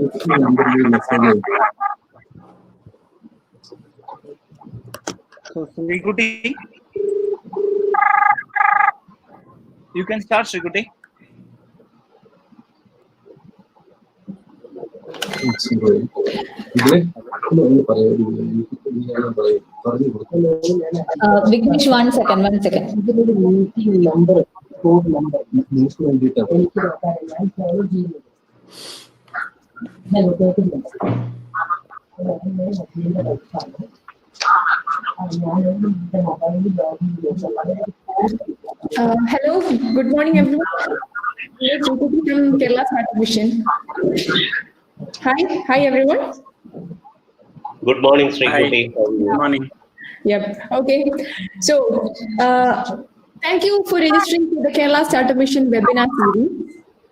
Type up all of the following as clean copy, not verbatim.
So, Srikuti, you can start, Srikuti. Vignesh, one second. Number, code number. Hello, good morning everyone. It's Srikuti from Kerala Startup Mission. Hi everyone. Good morning, Srikuti. Good morning. Yep. Okay. So, thank you for registering to the Kerala Startup Mission webinar series.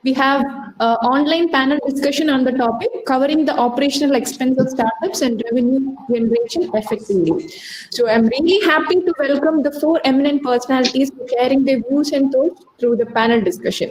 We have online panel discussion on the topic covering the operational expense of startups and revenue generation effectively. So, I'm really happy to welcome the 4 eminent personalities for sharing their views and thoughts through the panel discussion.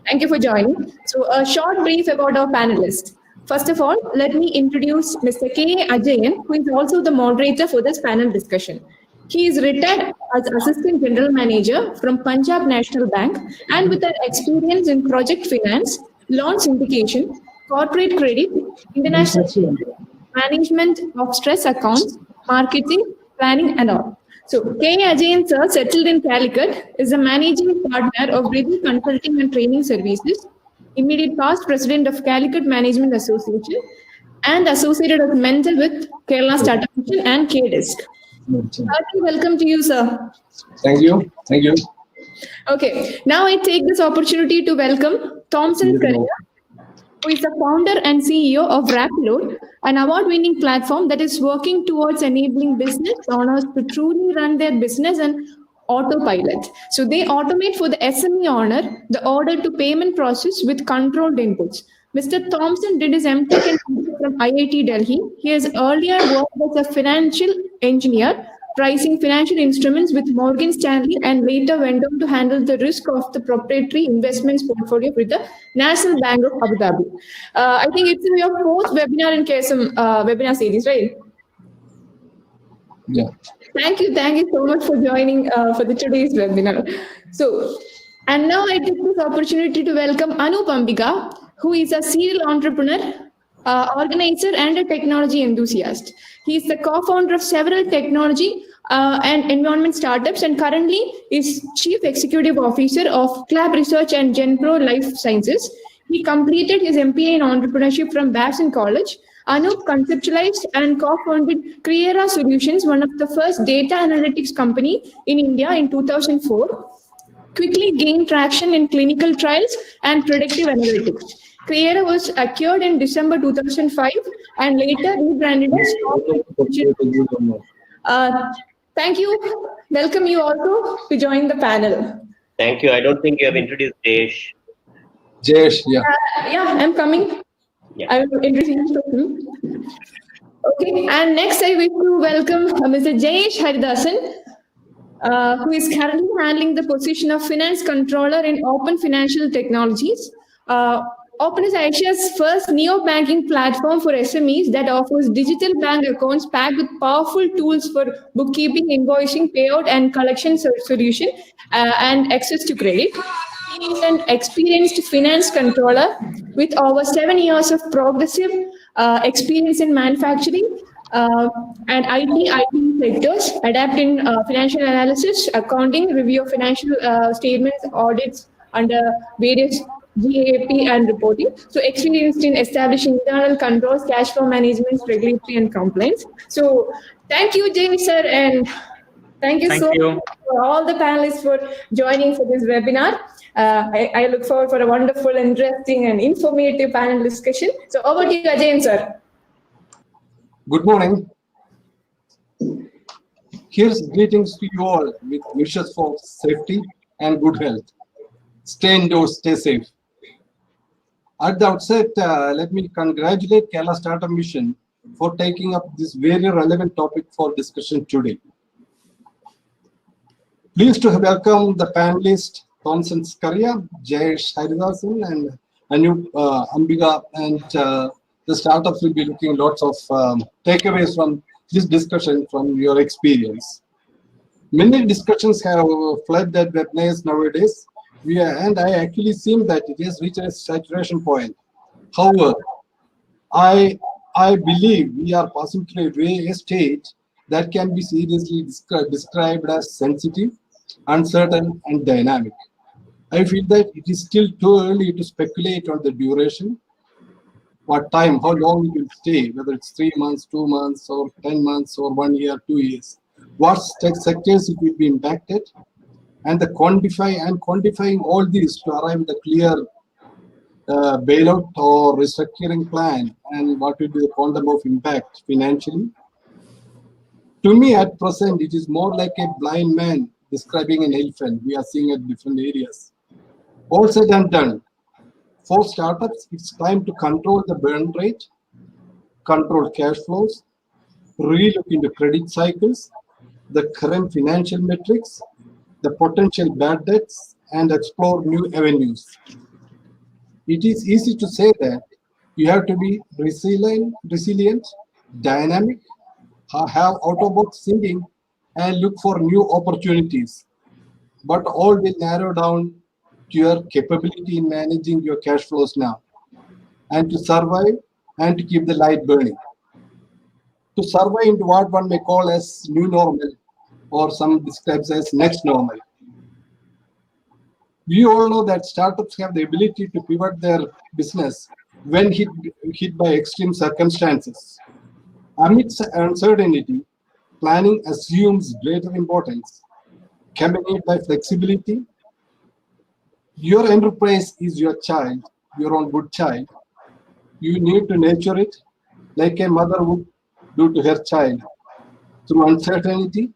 Thank you for joining. So, a short brief about our panelists. First of all, let me introduce Mr. Ajayan, who is also the moderator for this panel discussion. He is retired as Assistant General Manager from Punjab National Bank and with an experience in project finance, loan syndication, corporate credit, international management of stress accounts, marketing, planning and all. So Ajayan sir, settled in Calicut, is a managing partner of Retd Consulting and Training Services, immediate past president of Calicut Management Association, and associated as mentor with Kerala Startup Mission and KDisc. Hearty welcome to you, sir. Thank you. Okay, now I take this opportunity to welcome Thomson, Skariah, who is the founder and CEO of Rapidor, an award-winning platform that is working towards enabling business owners to truly run their business and autopilot. So they automate for the SME owner the order to payment process with controlled inputs. Mr. Thomson did his MTech from IIT Delhi. He has earlier worked as a financial engineer, pricing financial instruments with Morgan Stanley, and later went on to handle the risk of the proprietary investments portfolio with the National Bank of Abu Dhabi. I think it's your 4th webinar in KSUM webinar series, right? Yeah. Thank you so much for joining for today's webinar. So, and now I take this opportunity to welcome Anoop Ambika, who is a serial entrepreneur, organizer, and a technology enthusiast. He is the co-founder of several technology and environment startups, and currently is Chief Executive Officer of Lab Research and Genpro Life Sciences. He completed his MPA in entrepreneurship from Babson College. Anoop conceptualized and co-founded Skariah Solutions, one of the first data analytics company in India in 2004. Quickly gained traction in clinical trials and predictive analytics. Skariah was acquired in December 2005 and later rebranded as thank you. Welcome you also to join the panel. Thank you. I don't think you have introduced Jayesh. Jayesh, yeah. Yeah, I'm coming. Yeah. I will introduce you. Okay, and next I wish to welcome Mr. Jayesh Haridasan, who is currently handling the position of Finance Controller in Open Financial Technologies. Open is Asia's first neo-banking platform for SMEs that offers digital bank accounts packed with powerful tools for bookkeeping, invoicing, payout, and collection solution, and access to credit. He is an experienced finance controller with over 7 years of progressive experience in manufacturing and IT sectors, adapt in financial analysis, accounting, review of financial statements, audits under various GAAP and reporting. So experienced in establishing internal controls, cash flow management, regulatory and compliance. So thank you, Jayesh sir, and thank you so much for all the panelists for joining for this webinar. I look forward for a wonderful, interesting and informative panel discussion. So over to you, Ajayan sir. Good morning. Here's greetings to you all with wishes for safety and good health. Stay indoors, stay safe. At the outset, let me congratulate Kerala Startup Mission for taking up this very relevant topic for discussion today. Pleased to welcome the panelists Thomson Skariah, Jayesh Haridasan, and Anoop Ambika, and the startups will be looking lots of takeaways from this discussion from your experience. Many discussions have flooded webinars nowadays, and I actually seen that it has reached a saturation point. However, I believe we are passing through a stage that can be seriously described as sensitive, uncertain, and dynamic. I feel that it is still too early to speculate on the duration, what time, how long it will stay, whether it's 3 months, 2 months, or 10 months, or 1 year, 2 years. What sectors it will be impacted, and quantifying all these to arrive at a clear bailout or restructuring plan, and what will be the quantum of impact financially. To me, at present, it is more like a blind man describing an elephant we are seeing at different areas. All said and done, for startups, it's time to control the burn rate, control cash flows, relook into credit cycles, the current financial metrics, the potential bad debts, and explore new avenues. It is easy to say that you have to be resilient, dynamic, have out-of-box thinking, and look for new opportunities. But all will narrow down to your capability in managing your cash flows now, and to survive and to keep the light burning. To survive into what one may call as new normal, or some describes as next normal. We all know that startups have the ability to pivot their business when hit by extreme circumstances. Amidst uncertainty, planning assumes greater importance, accompanied by flexibility. Your enterprise is your child, your own good child. You need to nurture it like a mother would do to her child through uncertainty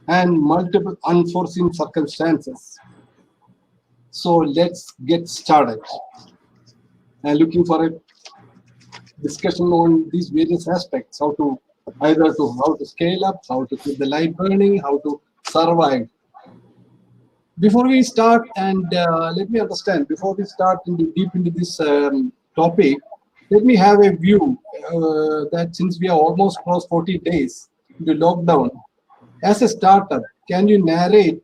and multiple unforeseen circumstances. So let's get started. And looking for a discussion on these various aspects, how to scale up, how to keep the light burning, how to survive. Before we start, and let me understand, before we start deep into this topic, let me have a view that since we are almost crossed 40 days into lockdown, as a startup, can you narrate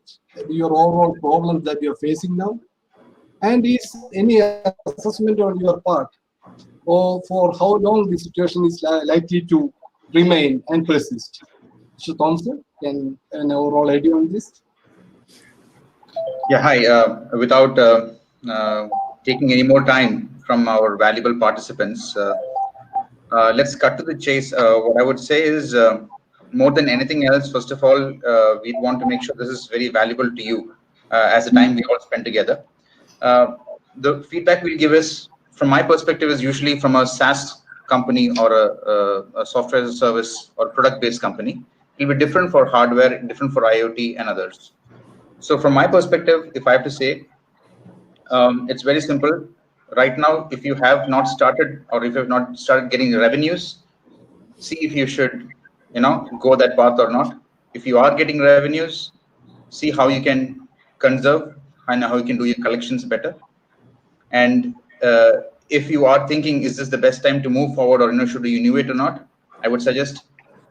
your overall problems that you're facing now? And is any assessment on your part or for how long the situation is likely to remain and persist? Mr. Thomson, can an overall idea on this? Yeah, hi. Without taking any more time from our valuable participants, let's cut to the chase. What I would say is, more than anything else, first of all, we want to make sure this is very valuable to you as the time we all spend together. The feedback we'll give is, from my perspective, is usually from a SaaS company or a software as a service or product-based company. It'll be different for hardware, different for IoT and others. So from my perspective, if I have to say, it's very simple. Right now, if you have not started or if you have not started getting revenues, see if you should, go that path or not. If you are getting revenues, see how you can conserve and how you can do your collections better. And if you are thinking, is this the best time to move forward, or should you innovate or not? I would suggest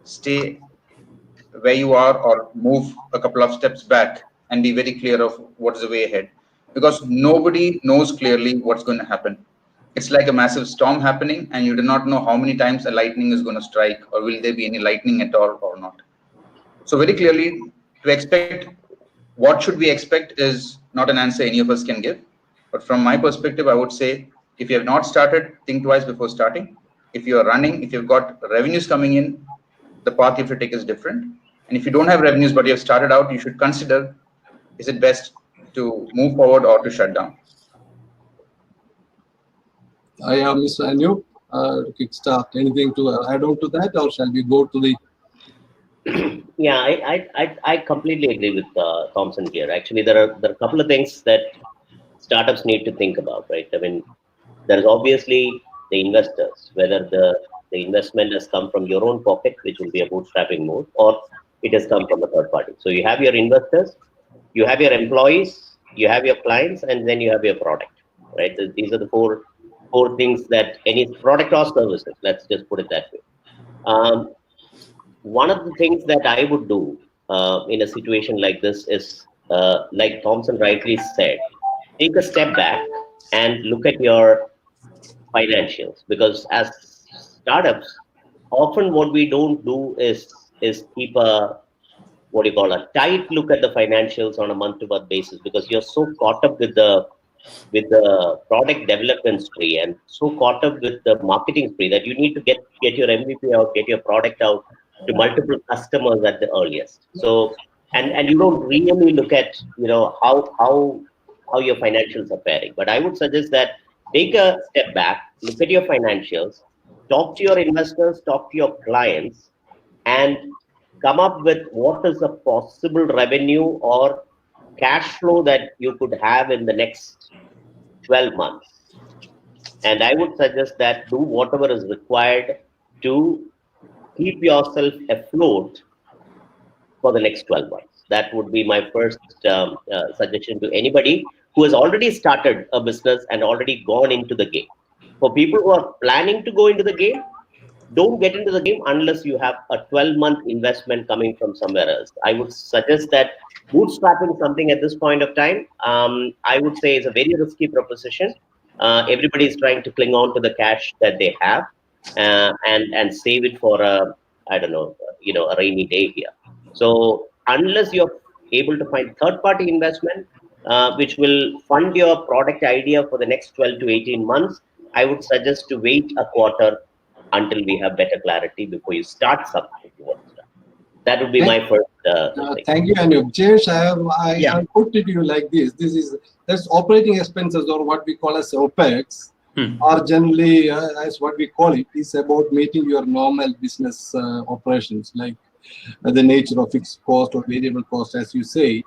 stay where you are or move a couple of steps back and be very clear of what is the way ahead, because nobody knows clearly what's going to happen. It's like a massive storm happening and you do not know how many times a lightning is going to strike, or will there be any lightning at all or not. So very clearly, to expect what should we expect is not an answer any of us can give. But from my perspective, I would say, if you have not started, think twice before starting. If you are running, if you've got revenues coming in, the path you have to take is different. And if you don't have revenues but you have started out, you should consider, is it best to move forward or to shut down? I am Mr. Anoop. Kickstart. Anything to add on to that, or shall we go to the? Yeah, I completely agree with Thomson here. Actually, there are a couple of things that startups need to think about, right? I mean, there is obviously the investors, whether the investment has come from your own pocket, which will be a bootstrapping mode, or it has come from a third party. So you have your investors, you have your employees, you have your clients, and then you have your product, right? These are the four for things that any product or services, let's just put it that way. One of the things that I would do in a situation like this is, like Thomson rightly said, take a step back and look at your financials, because as startups, often what we don't do is keep a, what do you call, a tight look at the financials on a month-to-month basis, because you're so caught up with the product development spree and so caught up with the marketing spree that you need to get your MVP out, get your product out to multiple customers at the earliest. So and you don't really look at, you know, how your financials are faring. But I would suggest that take a step back, look at your financials, talk to your investors, talk to your clients, and come up with what is a possible revenue or cash flow that you could have in the next 12 months. And I would suggest that do whatever is required to keep yourself afloat for the next 12 months. That would be my first suggestion to anybody who has already started a business and already gone into the game. For people who are planning to go into the game, don't get into the game unless you have a 12-month investment coming from somewhere else. I would suggest that bootstrapping something at this point of time, I would say, is a very risky proposition. Everybody is trying to cling on to the cash that they have and save it for a, I don't know, a rainy day here. So unless you're able to find third-party investment, which will fund your product idea for the next 12 to 18 months, I would suggest to wait a quarter until we have better clarity before you start something you want to start. That would be my first thing. Thank you, Anoop. Jayesh, I put it to you like this. That's operating expenses, or what we call as OPEX, are generally, as what we call it, is about meeting your normal business operations, like the nature of fixed cost or variable cost, as you say,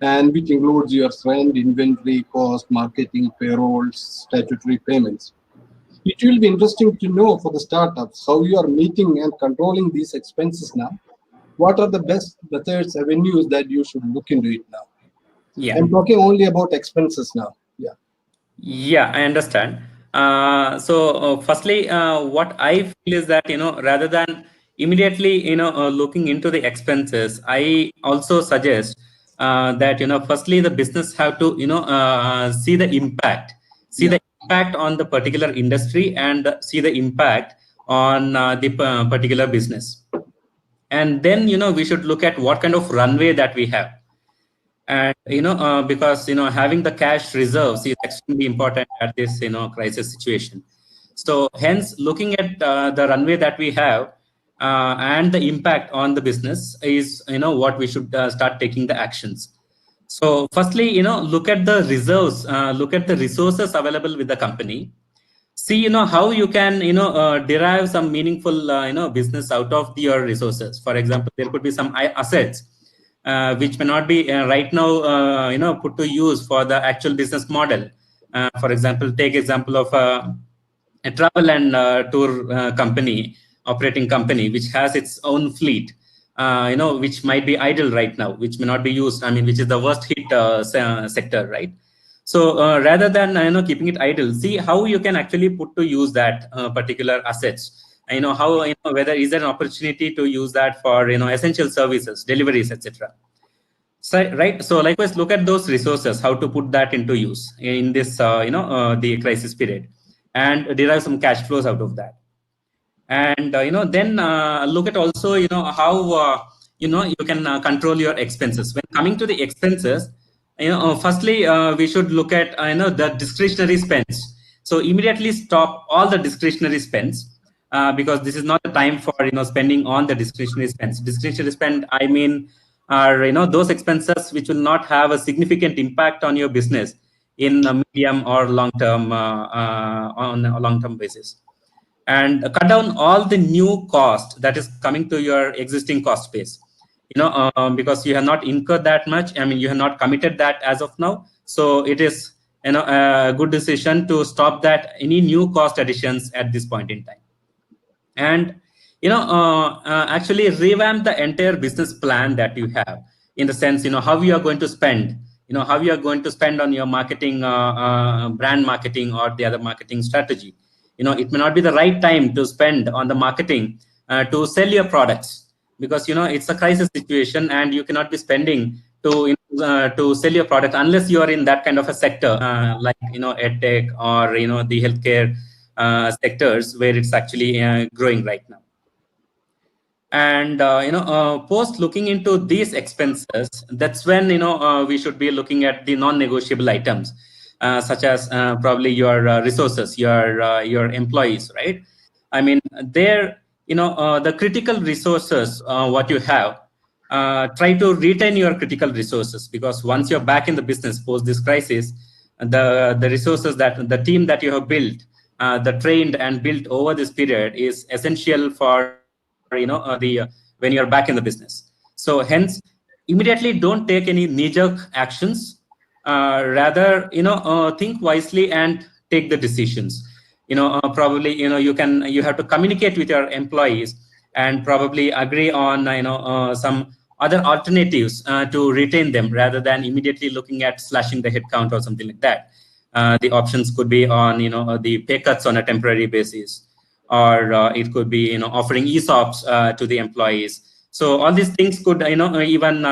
and which includes your rent, inventory cost, marketing, payrolls, statutory payments. It will be interesting to know for the startups how you are meeting and controlling these expenses now. What are the best methods, avenues that you should look into it now? Yeah. I'm talking only about expenses now. Yeah. Yeah, I understand. Firstly, what I feel is that, rather than immediately, looking into the expenses, I also suggest that, firstly, the business have to, see the impact, the impact on the particular industry and see the impact on the particular business. And then, we should look at what kind of runway that we have. And, because, having the cash reserves is extremely important at this, crisis situation. So hence, looking at the runway that we have and the impact on the business is, what we should start taking the actions. So firstly, look at the reserves, look at the resources available with the company. See, how you can, derive some meaningful, business out of your resources. For example, there could be some assets which may not be right now, put to use for the actual business model. For example, take example of a travel and tour company, operating company, which has its own fleet, which might be idle right now, which may not be used. I mean, which is the worst hit sector, right? So rather than keeping it idle, see how you can actually put to use that particular assets. How whether is there an opportunity to use that for essential services, deliveries, etc. So, right. So likewise, look at those resources, how to put that into use in this the crisis period, and derive some cash flows out of that. And then look at also how you can control your expenses. When coming to the expenses, firstly we should look at the discretionary spends. So immediately stop all the discretionary spends because this is not the time for spending on the discretionary spends. Discretionary spend, I mean, are those expenses which will not have a significant impact on your business in a medium or long term on a long term basis. And cut down all the new cost that is coming to your existing cost base, because you have not incurred that much. I mean, you have not committed that as of now. So it is a good decision to stop that any new cost additions at this point in time. And actually revamp the entire business plan that you have, in the sense how you are going to spend how you are going to spend on your marketing, brand marketing, or the other marketing strategy. It may not be the right time to spend on the marketing to sell your products, because it's a crisis situation, and you cannot be spending to sell your product unless you are in that kind of a sector, like edtech, or the healthcare sectors, where it's actually growing right now. And post looking into these expenses, that's when we should be looking at the non-negotiable items, such as probably your resources, your employees, right? I mean, the critical resources what you have, try to retain your critical resources, because once you're back in the business post this crisis, the resources, that the team that you have built, the trained and built over this period, is essential for when you're back in the business. So hence, immediately don't take any knee-jerk actions. Rather, think wisely and take the decisions. Probably you have to communicate with your employees and probably agree on some other alternatives to retain them, rather than immediately looking at slashing the headcount or something like that. The options could be on the pay cuts on a temporary basis, or it could be offering ESOPs to the employees. So all these things could even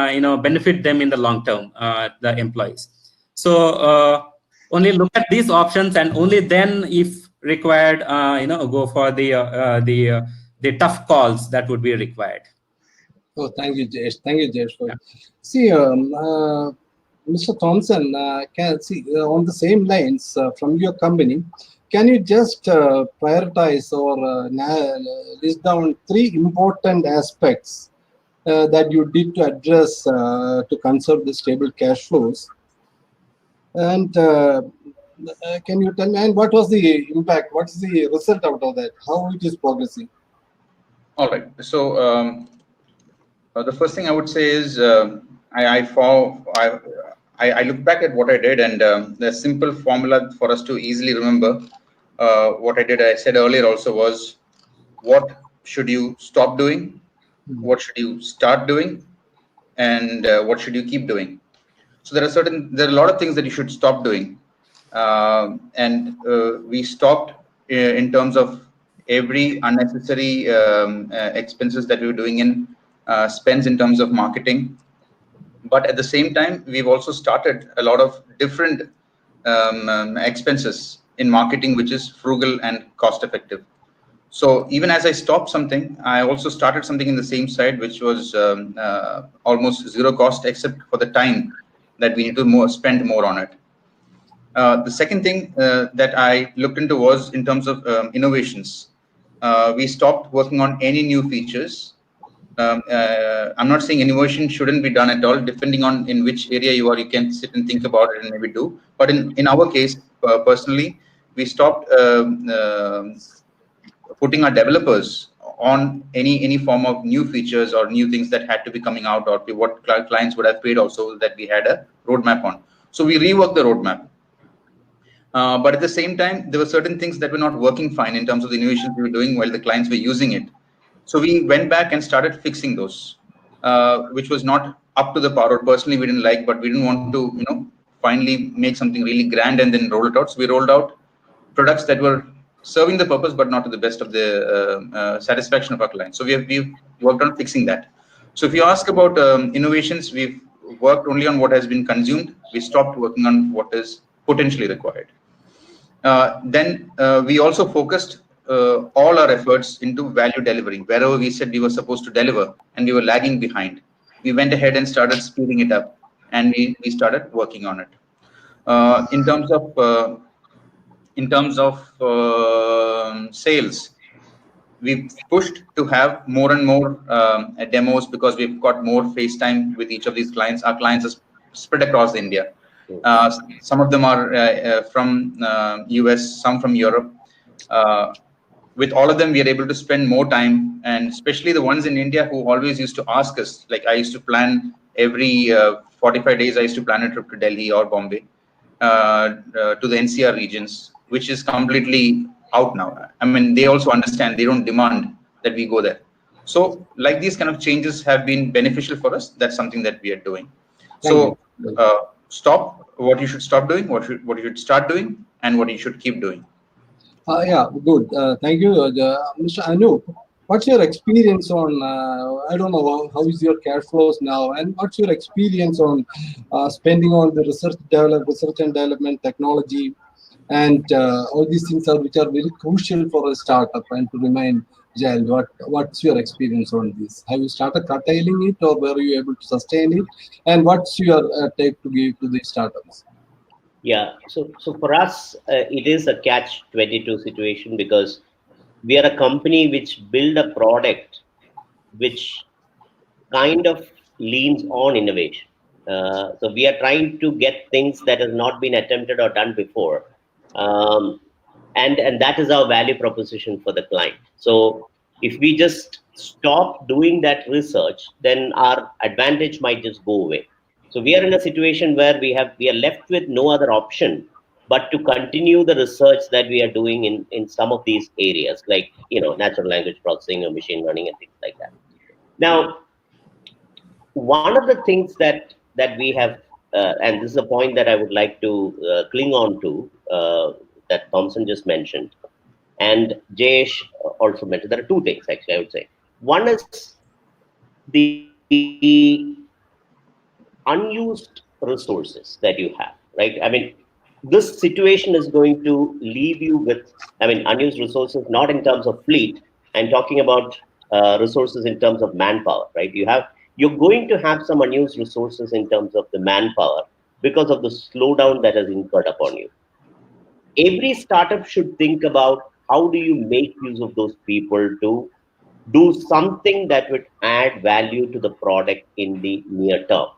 benefit them in the long term, the employees. So only look at these options, and only then, if required, go for the tough calls that would be required. Oh, thank you, Jayesh. Thank you, Jayesh. See, Mr. Thomson, can see on the same lines from your company, can you just prioritize or list down 3 important aspects that you did to address to conserve the stable cash flows? And can you tell me, and what was the impact? What's the result out of that? How it is progressing? All right. So the first thing I would say is I look back at what I did, and the simple formula for us to easily remember what I did, I said earlier also, was what should you stop doing, what should you start doing, and what should you keep doing. So there are a lot of things that you should stop doing, and we stopped in terms of every unnecessary expenses that we were doing in spends in terms of marketing. But at the same time, we've also started a lot of different expenses in marketing, which is frugal and cost effective. So even as I stopped something, I also started something in the same side, which was almost zero cost, except for the time that we need to spend more on it. The second thing that I looked into was in terms of innovations. We stopped working on any new features. I'm not saying innovation shouldn't be done at all. Depending on in which area you are, you can sit and think about it and maybe do. But in our case, personally, we stopped putting our developers on any form of new features or new things that had to be coming out, or what clients would have paid also, that we had a roadmap on. So we reworked the roadmap. But at the same time, there were certain things that were not working fine in terms of the innovations we were doing while the clients were using it. So we went back and started fixing those, which was not up to the par, or personally we didn't like, but we didn't want to, finally make something really grand and then roll it out. So we rolled out products that were serving the purpose, but not to the best of the satisfaction of our clients. So we've worked on fixing that. So if you ask about innovations, we've worked only on what has been consumed. We stopped working on what is potentially required. Then we also focused all our efforts into value delivery. Wherever we said we were supposed to deliver and we were lagging behind, we went ahead and started speeding it up, and we started working on it. In terms of sales, we've pushed to have more and more demos, because we've got more face time with each of these clients. Our clients are spread across India. Some of them are from US, some from Europe. With all of them, we are able to spend more time, and especially the ones in India who always used to ask us. Like, I used to plan every 45 days, I used to plan a trip to Delhi or Bombay, to the NCR regions, which is completely out now. I mean, they also understand, they don't demand that we go there. So like these kind of changes have been beneficial for us. That's something that we are doing. So stop, what you should stop doing, what you should start doing, and what you should keep doing. Yeah, good. Thank you, Mr. Anoop. What's your experience on? I don't know how is your cash flows now, and what's your experience on spending on the research and development technology, and all these things are which are very crucial for a startup and to remain agile. What's your experience on this? Have you started curtailing it, or were you able to sustain it? And what's your take to give to the startups? Yeah, so for us, it is a catch-22 situation because we are a company which build a product which kind of leans on innovation. So we are trying to get things that has not been attempted or done before, um, and that is our value proposition for the client. So if we just stop doing that research, then our advantage might just go away. So we are in a situation where we are left with no other option but to continue the research that we are doing in some of these areas, like natural language processing or machine learning and things like that. Now, one of the things that we have, and this is a point that I would like to cling on to, that Thomson just mentioned, and Jayesh also mentioned. There are two things actually I would say. One is the unused resources that you have, right? I mean, this situation is going to leave you with, unused resources, not in terms of fleet. I'm talking about resources in terms of manpower, right? You're going to have some unused resources in terms of the manpower because of the slowdown that has incurred upon you. Every startup should think about how do you make use of those people to do something that would add value to the product in the near term.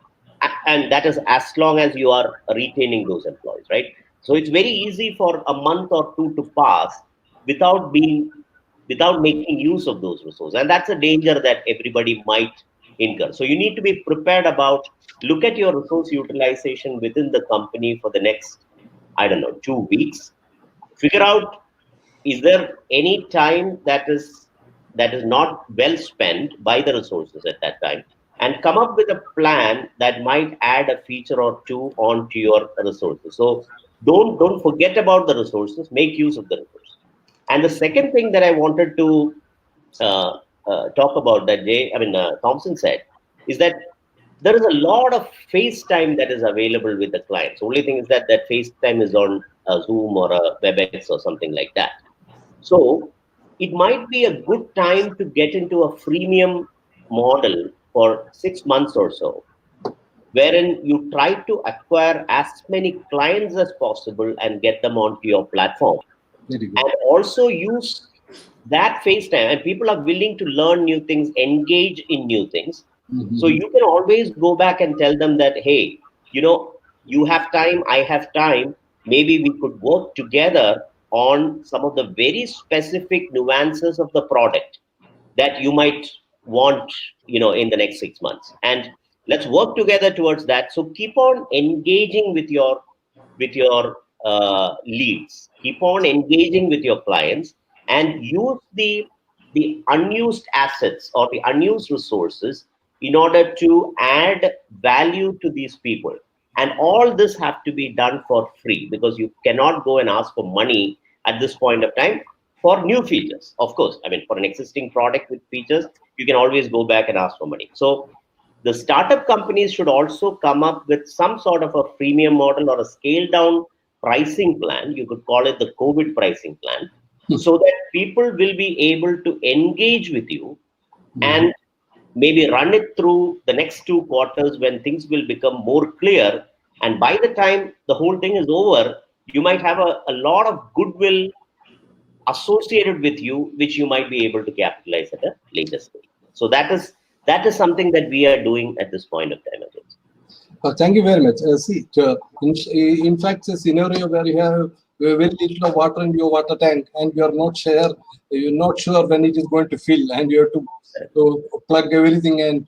And that is as long as you are retaining those employees, right? So it's very easy for a month or two to pass without making use of those resources. And that's a danger that everybody might incur. So you need to be prepared about, look at your resource utilization within the company for the next, 2 weeks. Figure out, is there any time that is not well spent by the resources at that time, and come up with a plan that might add a feature or two onto your resources. So don't forget about the resources, make use of the resources. And the second thing that I wanted to talk about that Thomson said is that there is a lot of FaceTime that is available with the clients. The only thing is that FaceTime is on a Zoom or a WebEx or something like that. So it might be a good time to get into a freemium model for 6 months or so, wherein you try to acquire as many clients as possible and get them onto your platform. And also use that FaceTime, and people are willing to learn new things, engage in new things. Mm-hmm. So you can always go back and tell them that, hey, you have time, I have time, maybe we could work together on some of the very specific nuances of the product that you might want, in the next 6 months. And let's work together towards that. So keep on engaging with your leads, keep on engaging with your clients, and use the unused assets or the unused resources in order to add value to these people. And all this have to be done for free, because you cannot go and ask for money at this point of time for new features. Of course, for an existing product with features, you can always go back and ask for money. So the startup companies should also come up with some sort of a freemium model or a scale down pricing plan. You could call it the COVID pricing plan, so that people will be able to engage with you and maybe run it through the next 2 quarters when things will become more clear. And by the time the whole thing is over, you might have a lot of goodwill associated with you, which you might be able to capitalize at a later stage. So that is something that we are doing at this point of time. Thank you very much. In fact, a scenario where you have very little of water in your water tank and you're not sure when it is going to fill, and you have to plug everything and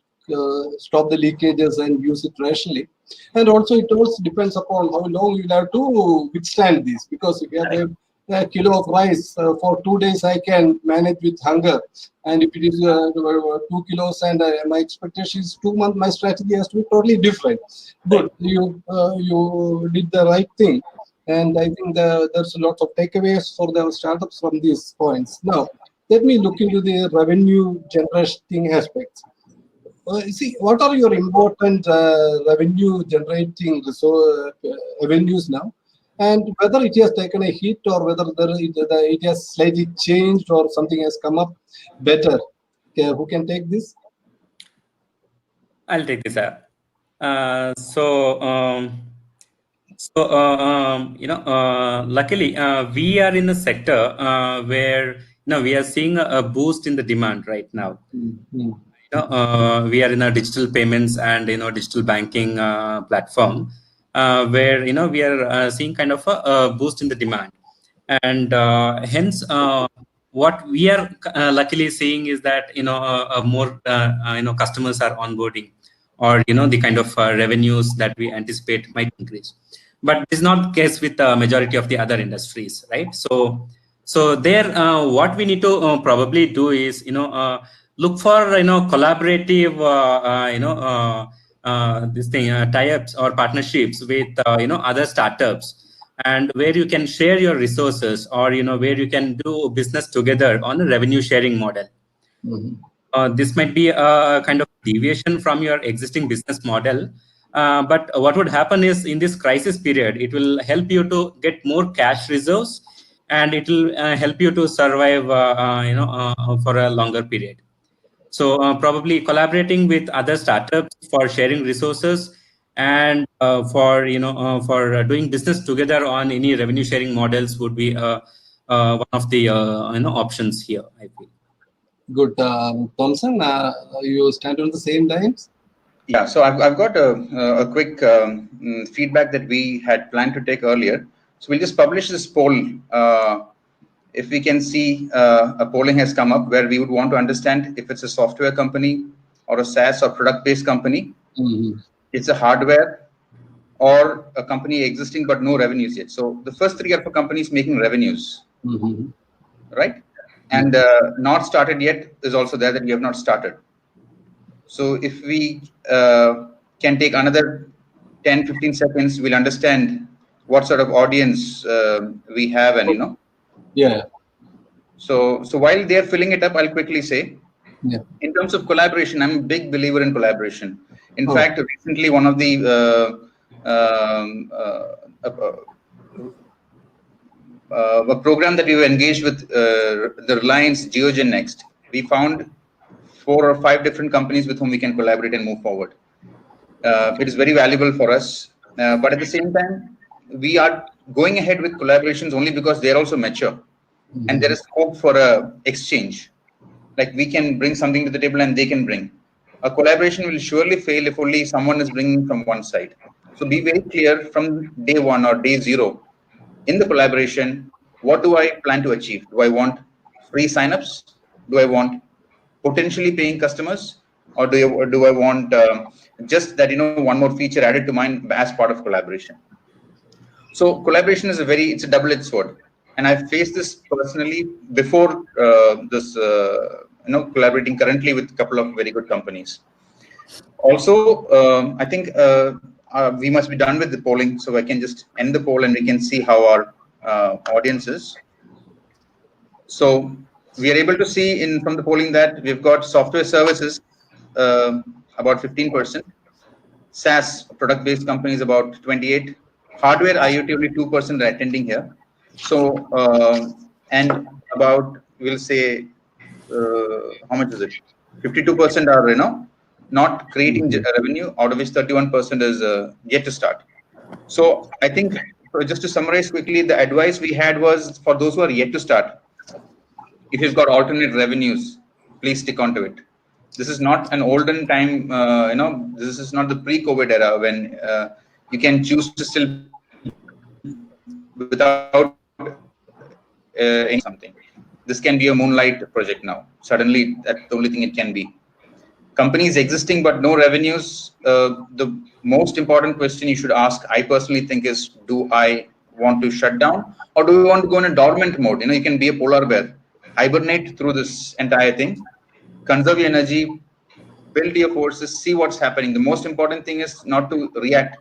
stop the leakages and use it rationally. And also it also depends upon how long you'll have to withstand this, because if you have a kilo of rice for 2 days, I can manage with hunger. And if it is 2 kilos and my expectation is 2 months, my strategy has to be totally different. Good, you did the right thing. And I think there's a lot of takeaways for the startups from these points. Now, let me look into the revenue generating aspects. See, what are your important revenue generating avenues now? And whether it has taken a hit or whether it has slightly changed or something has come up better. Okay, who can take this? I'll take this up. Luckily, we are in a sector where we are seeing a boost in the demand right now. We are in a digital payments and digital banking platform where we are seeing kind of a boost in the demand, and hence what we are luckily seeing is that more customers are onboarding, or the kind of revenues that we anticipate might increase. But this is not the case with the majority of the other industries, right? So there, what we need to probably do is look for collaborative this thing tie-ups or partnerships with other startups, and where you can share your resources, or where you can do business together on a revenue sharing model. This might be a kind of deviation from your existing business model, but what would happen is, in this crisis period, it will help you to get more cash reserves, and it will help you to survive for a longer period. So probably collaborating with other startups for sharing resources, and for doing business together on any revenue sharing models would be one of the options here, I feel. Good. Thomson, you stand on the same lines? Yeah, so I've got a quick feedback that we had planned to take earlier. So we'll just publish this poll. If we can see a polling has come up where we would want to understand if it's a software company or a SaaS or product-based company. It's a hardware or a company existing but no revenues yet. So the first three are for companies making revenues, right? And not started yet is also there, that we have not started. So if we can take another 10-15 seconds, we'll understand what sort of audience we have, and Yeah. So while they're filling it up, I'll quickly say, in terms of collaboration, I'm a big believer in collaboration. In fact, recently one of the a program that we were engaged with the Reliance Geogen Next, we found 4 or 5 different companies with whom we can collaborate and move forward. It is very valuable for us, but at the same time, we are going ahead with collaborations only because they're also mature, and there is hope for a exchange. Like, we can bring something to the table and they can bring. A collaboration will surely fail if only someone is bringing from one side. So be very clear from day one or day zero in the collaboration. What do I plan to achieve? Do I want free signups? Do I want potentially paying customers, or do I want just that one more feature added to mine as part of collaboration? So collaboration is it's a double-edged sword, and I've faced this personally before this collaborating currently with a couple of very good companies. Also, I think we must be done with the polling, so I can just end the poll and we can see how our audience is. So we are able to see from the polling that we've got software services about 15%, SaaS product-based companies about 28%, hardware IoT only 2% are attending here. So and about, we'll say, how much is it? 52% are not creating revenue, out of which 31% is yet to start. So I think, just to summarize quickly, the advice we had was, for those who are yet to start, if you've got alternate revenues, please stick onto it. This is not an olden time, this is not the pre-COVID era when you can choose to still without something. This can be a moonlight project now. Suddenly, that's the only thing it can be. Companies existing but no revenues, the most important question you should ask, I personally think, is, do I want to shut down, or do we want to go in a dormant mode? You can be a polar bear, hibernate through this entire thing, conserve your energy, build your forces, see what's happening. The most important thing is not to react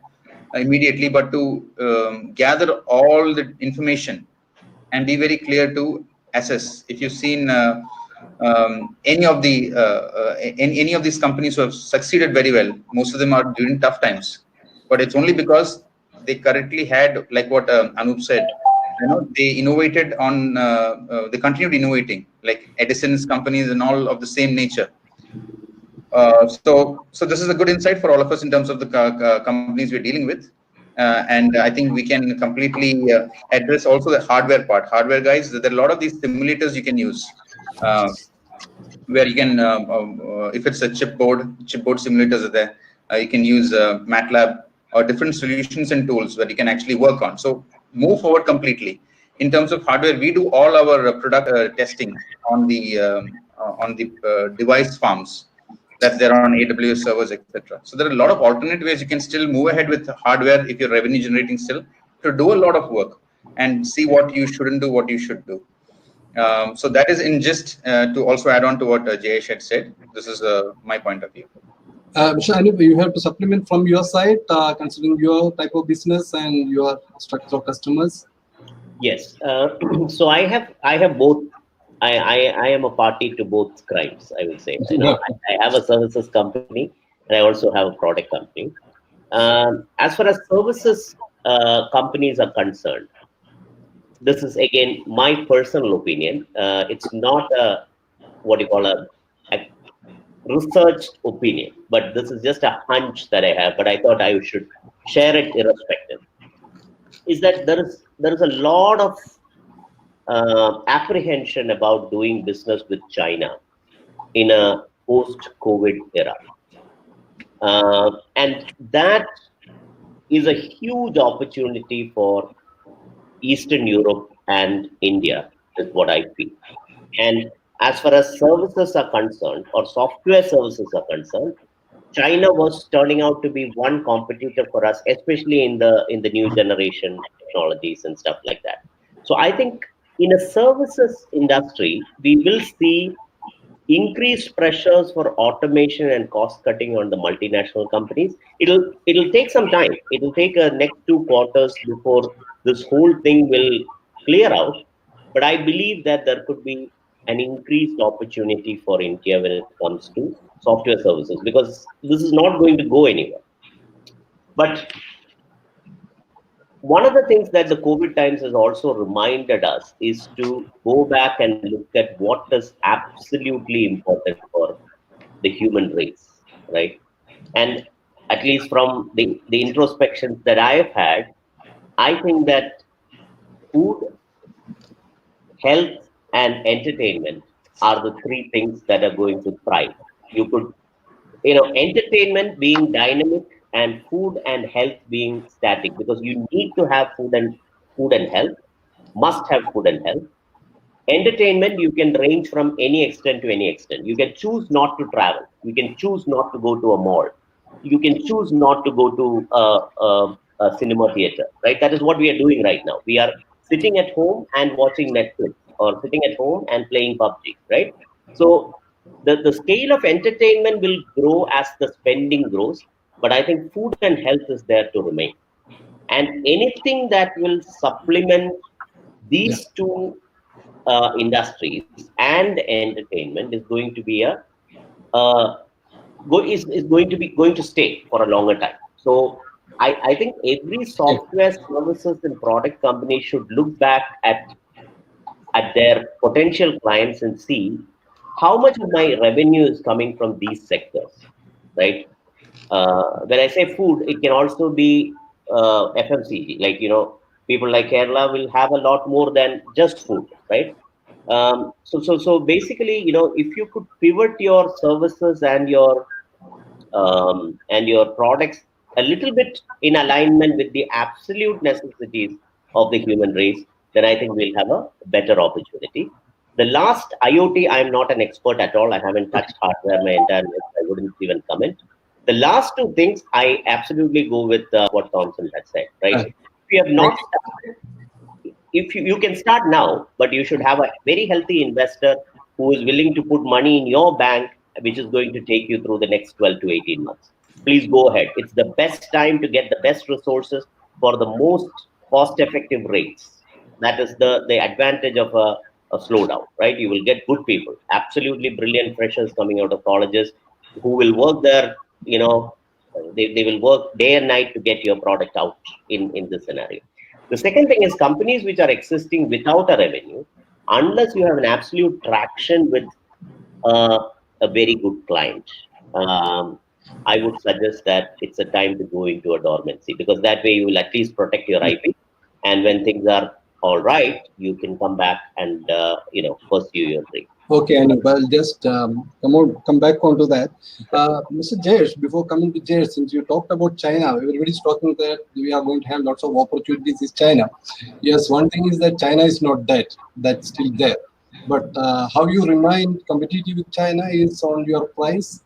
immediately, but to gather all the information and be very clear to assess. If you've seen any of these companies who have succeeded very well, most of them are during tough times, but it's only because they currently had, like what Anoop said, they innovated on, they continued innovating, like Edison's companies and all of the same nature. So this is a good insight for all of us in terms of the companies we're dealing with. And I think we can completely address also the hardware part. Hardware guys, there are a lot of these simulators you can use, where you can, if it's a chipboard simulators are there. You can use MATLAB or different solutions and tools where you can actually work on. So move forward completely. In terms of hardware, we do all our product testing on the device farms that's there on AWS servers, etc. So there are a lot of alternate ways you can still move ahead with hardware if you're revenue generating still, to do a lot of work and see what you shouldn't do, what you should do. So that is in just to also add on to what Jayesh had said. This is my point of view. Mr. Anoop, you have to supplement from your side, considering your type of business and your structure of customers. Yes. So I have both. I am a party to both crimes, I would say. I have a services company and I also have a product company. As far as services companies are concerned, this is again my personal opinion. It's not a researched opinion, but this is just a hunch that I have. But I thought I should share it irrespective. Is that there is a lot of apprehension about doing business with China in a post-COVID era. And that is a huge opportunity for Eastern Europe and India, is what I feel. And as far as services are concerned, or software services are concerned, China was turning out to be one competitor for us, especially in the new generation technologies and stuff like that. So I think in a services industry, we will see increased pressures for automation and cost cutting on the multinational companies. It'll take some time. It'll take next 2 quarters before this whole thing will clear out. But I believe that there could be an increased opportunity for India when it comes to software services, because this is not going to go anywhere. But one of the things that the COVID times has also reminded us is to go back and look at what is absolutely important for the human race, right? And at least from the introspections that I have had, I think that food, health, and entertainment are the 3 things that are going to thrive. You could, entertainment being dynamic and food and health being static, because you need to have food and health, must have food and health. Entertainment, you can range from any extent to any extent. You can choose not to travel. You can choose not to go to a mall. You can choose not to go to a cinema theater, right? That is what we are doing right now. We are sitting at home and watching Netflix, or sitting at home and playing PUBG, right? So the scale of entertainment will grow as the spending grows, but I think food and health is there to remain. And anything that will supplement these 2 industries and entertainment is going to be going to stay for a longer time. So I think every software services and product company should look back at their potential clients and see how much of my revenue is coming from these sectors, right? When I say food, it can also be FMCG. Like, people like Kerala will have a lot more than just food, right? So basically, if you could pivot your services and your products a little bit in alignment with the absolute necessities of the human race, then I think we'll have a better opportunity. The last, IoT, I'm not an expert at all. I haven't touched hardware my entire life. I wouldn't even comment. The last 2 things, I absolutely go with what Thomson had said, right? We have not started. if you can start now, but you should have a very healthy investor who is willing to put money in your bank, which is going to take you through the next 12 to 18 months. Please go ahead. It's the best time to get the best resources for the most cost-effective rates. That is the advantage of a slowdown, right? You will get good people, absolutely brilliant freshers coming out of colleges who will work there, they will work day and night to get your product out in this scenario. The second thing is companies which are existing without a revenue, unless you have an absolute traction with a very good client, I would suggest that it's a time to go into a dormancy, because that way you will at least protect your IP. And when things are all right, you can come back and pursue your dream. Okay, Anoop, I'll just come back onto that. Mr. Jayesh, before coming to Jayesh, since you talked about China, everybody's talking that we are going to have lots of opportunities in China. Yes, one thing is that China is not dead, that's still there. But how you remain competitive with China is on your price,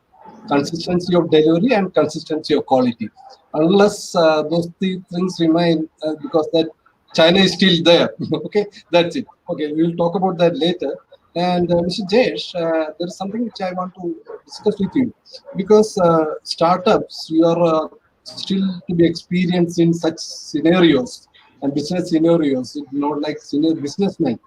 consistency of delivery, and consistency of quality. Unless those three things remain, because that China is still there. Okay, that's it. Okay, we will talk about that later. And Mr. Jayesh, there is something which I want to discuss with you, because startups, you are still to be experienced in such scenarios and business scenarios, not like senior businessmen.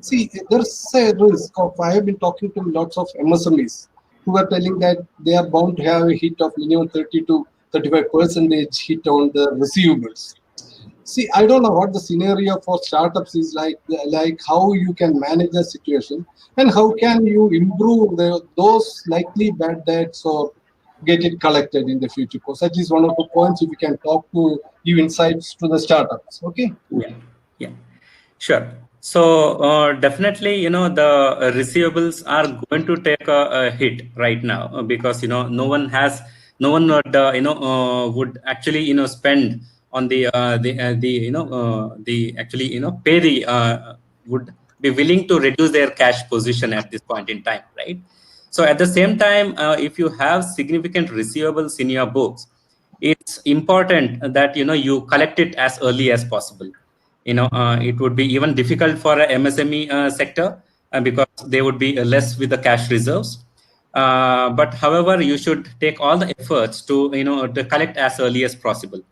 See, there's a risk of, I have been talking to lots of MSMEs who are telling that they are bound to have a hit of minimum 30 to 35% hit on the receivables. See, I don't know what the scenario for startups is like how you can manage the situation and how can you improve those likely bad debts or get it collected in the future. Because that is one of the points if you can talk to give insights to the startups. Okay. Yeah, sure. So definitely, the receivables are going to take a hit right now, because no one would would actually spend on the actually pay the would be willing to reduce their cash position at this point in time, right? So at the same time, if you have significant receivables in your books, it's important that you collect it as early as possible. It would be even difficult for a MSME sector, because they would be less with the cash reserves. But however, you should take all the efforts to to collect as early as possible.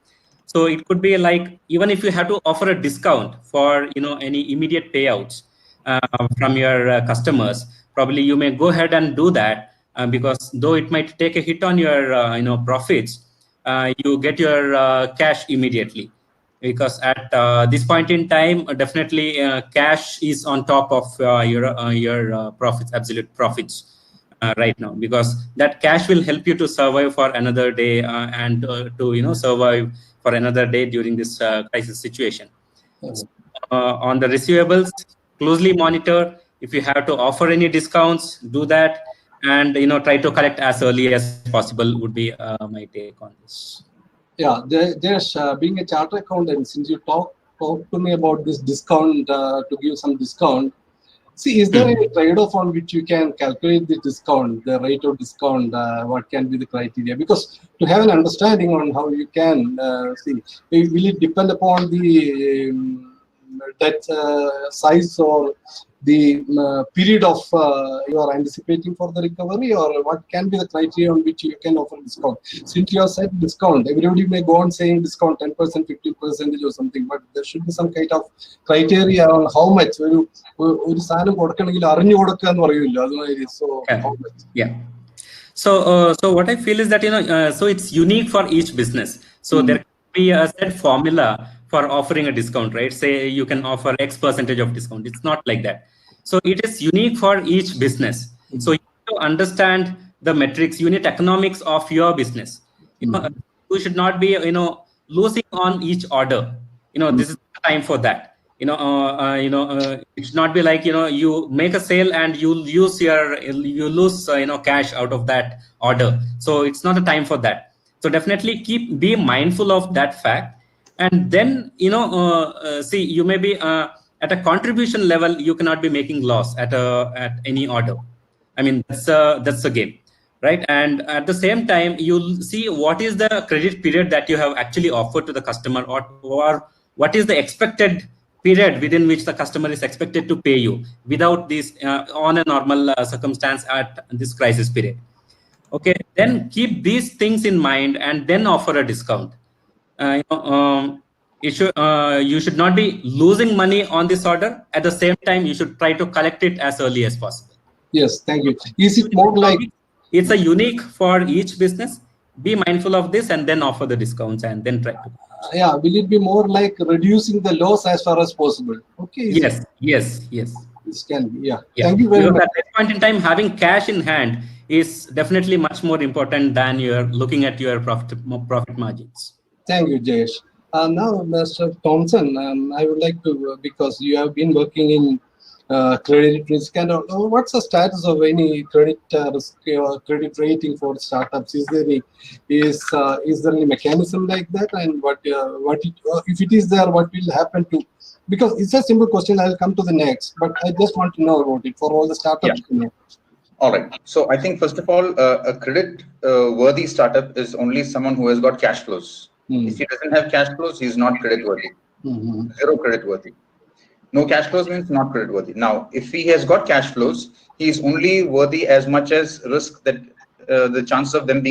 So it could be like, even if you have to offer a discount for any immediate payouts from your customers, probably you may go ahead and do that, because though it might take a hit on your profits, you get your cash immediately, because at this point in time, definitely cash is on top of your profits, absolute profits right now, because that cash will help you to survive for another day, and to survive for another day during this crisis situation. So, on the receivables, closely monitor. If you have to offer any discounts, do that, and try to collect as early as possible would be my take on this. Yeah, there's being a charter accountant, since you talk to me about this discount, to give some discount. See, is there any trade-off on which you can calculate the discount, the rate of discount? What can be the criteria? Because to have an understanding on how you can see, will it depend upon the debt size or the period of you are anticipating for the recovery, or what can be the criteria on which you can offer discount? Since you have said discount, everybody may go on saying discount 10%, 15% or something, but there should be some kind of criteria on how much. So how much? Yeah. So what I feel is that so it's unique for each business. So there can be a set formula for offering a discount, right? Say you can offer X percentage of discount. It's not like that. So it is unique for each business. So you have to understand the metrics, unit economics of your business. You should not be losing on each order. This is the time for that. It should not be like you make a sale and you lose cash out of that order. So it's not a time for that. So definitely be mindful of that fact. And then see, you may be at a contribution level, you cannot be making loss at any order. I mean, that's the game, right? And at the same time, you'll see what is the credit period that you have actually offered to the customer, or what is the expected period within which the customer is expected to pay you without this on a normal circumstance at this crisis period. Okay, then keep these things in mind and then offer a discount. You should not be losing money on this order. At the same time, you should try to collect it as early as possible. Yes, thank you. Is it more like... It's a unique for each business. Be mindful of this and then offer the discounts and then try to... Yeah, will it be more like reducing the loss as far as possible? Okay. Yes. This can be, yeah. Thank you very much. At this point in time, having cash in hand is definitely much more important than you're looking at your profit margins. Thank you, Jayesh. Now, Mr. Thomson, I would like to, because you have been working in credit risk, and what's the status of any credit risk or credit rating for startups? Is there any mechanism like that? And if it is there, what will happen to? Because it's a simple question. I'll come to the next, but I just want to know about it for all the startups to know. All right. So I think first of all, a credit worthy startup is only someone who has got cash flows. If he doesn't have cash flows, he's not credit worthy. Zero credit worthy. No cash flows means not credit worthy. Now, if he has got cash flows, he is only worthy as much as risk that the chances of them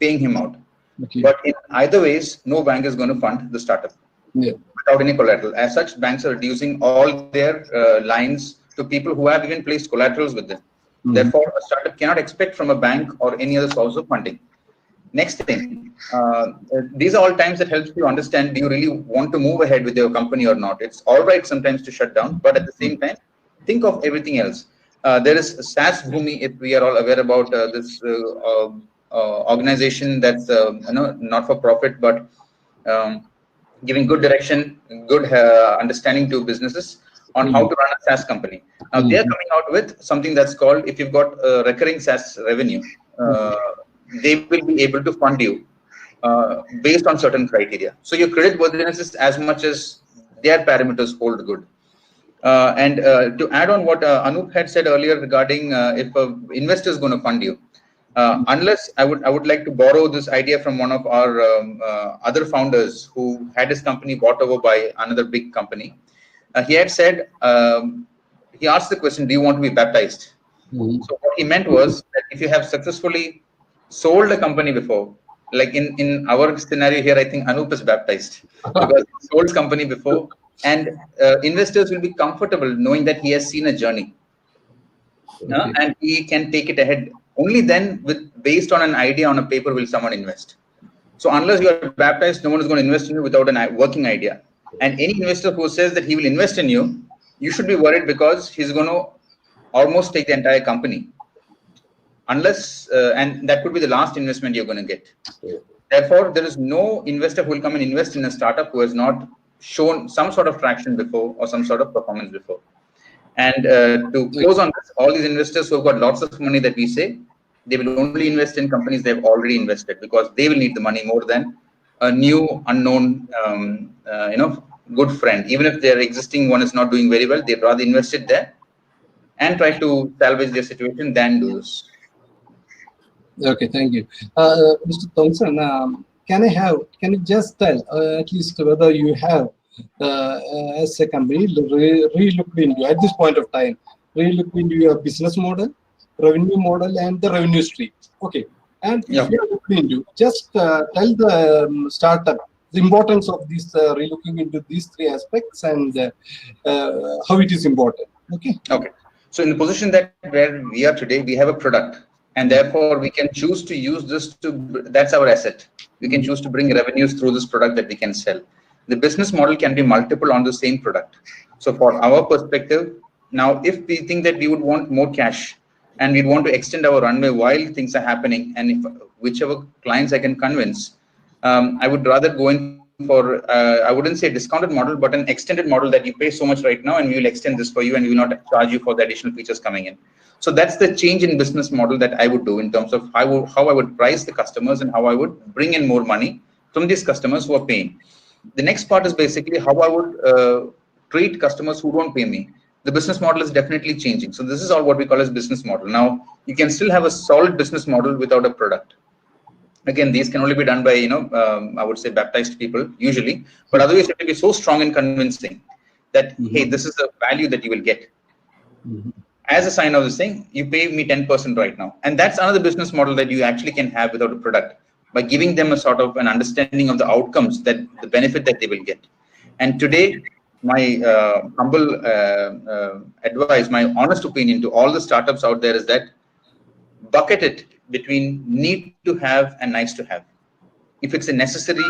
paying him out. Okay. But in either ways, no bank is going to fund the startup without any collateral. As such, banks are reducing all their lines to people who have even placed collaterals with them. Therefore, a startup cannot expect from a bank or any other source of funding. Next thing, these are all times that helps you understand, do you really want to move ahead with your company or not? It's all right sometimes to shut down, but at the same time, think of everything else. There is SAS Bhumi, if we are all aware about this organization that's not for profit, but giving good direction, good understanding to businesses on how to run a SaaS company. Now, they're coming out with something that's called, if you've got recurring SaaS revenue, they will be able to fund you based on certain criteria. So your credit worthiness is as much as their parameters hold good. And to add on what Anoop had said earlier regarding if an investor is going to fund you, unless I would like to borrow this idea from one of our other founders who had his company bought over by another big company. He had said, he asked the question, do you want to be baptized? So what he meant was that if you have successfully sold a company before, like in our scenario here, I think Anoop is baptized because he sold his company before, and investors will be comfortable knowing that he has seen a journey and he can take it ahead. Only then, based on an idea on a paper, will someone invest. So unless you are baptized, no one is going to invest in you without a working idea. And any investor who says that he will invest in you, you should be worried because he's going to almost take the entire company. Unless, and that could be the last investment you're going to get. Therefore, there is no investor who will come and invest in a startup who has not shown some sort of traction before or some sort of performance before. And to close on this, all these investors who have got lots of money that we say, they will only invest in companies they have already invested because they will need the money more than a new, unknown, good friend. Even if their existing one is not doing very well, they'd rather invest it there and try to salvage their situation than do this. Okay, thank you. Mr. Thomson, can you just tell at least whether you have, as a company, re-looked into, at this point of time, re-looked into your business model, revenue model, and the revenue stream? Okay. And if you are looking into, just tell the startup the importance of this re-looking into these three aspects and how it is important. Okay. Okay. So in the position that where we are today, we have a product. And therefore, we can choose to use this that's our asset. We can choose to bring revenues through this product that we can sell. The business model can be multiple on the same product. So for our perspective, now, if we think that we would want more cash and we want to extend our runway while things are happening, and if whichever clients I can convince, I would rather go in for, I wouldn't say a discounted model, but an extended model that you pay so much right now and we will extend this for you and we will not charge you for the additional features coming in. So that's the change in business model that I would do in terms of how I would price the customers and how I would bring in more money from these customers who are paying. The next part is basically how I would treat customers who don't pay me. The business model is definitely changing. So this is all what we call as business model. Now, you can still have a solid business model without a product. Again, these can only be done by, I would say baptized people usually, but otherwise it will be so strong and convincing that, hey, this is the value that you will get. As a sign of this thing, you pay me 10% right now. And that's another business model that you actually can have without a product, by giving them a sort of an understanding of the outcomes, that the benefit that they will get. And today, my humble advice, my honest opinion to all the startups out there is that bucket it between need to have and nice to have. If it's a necessary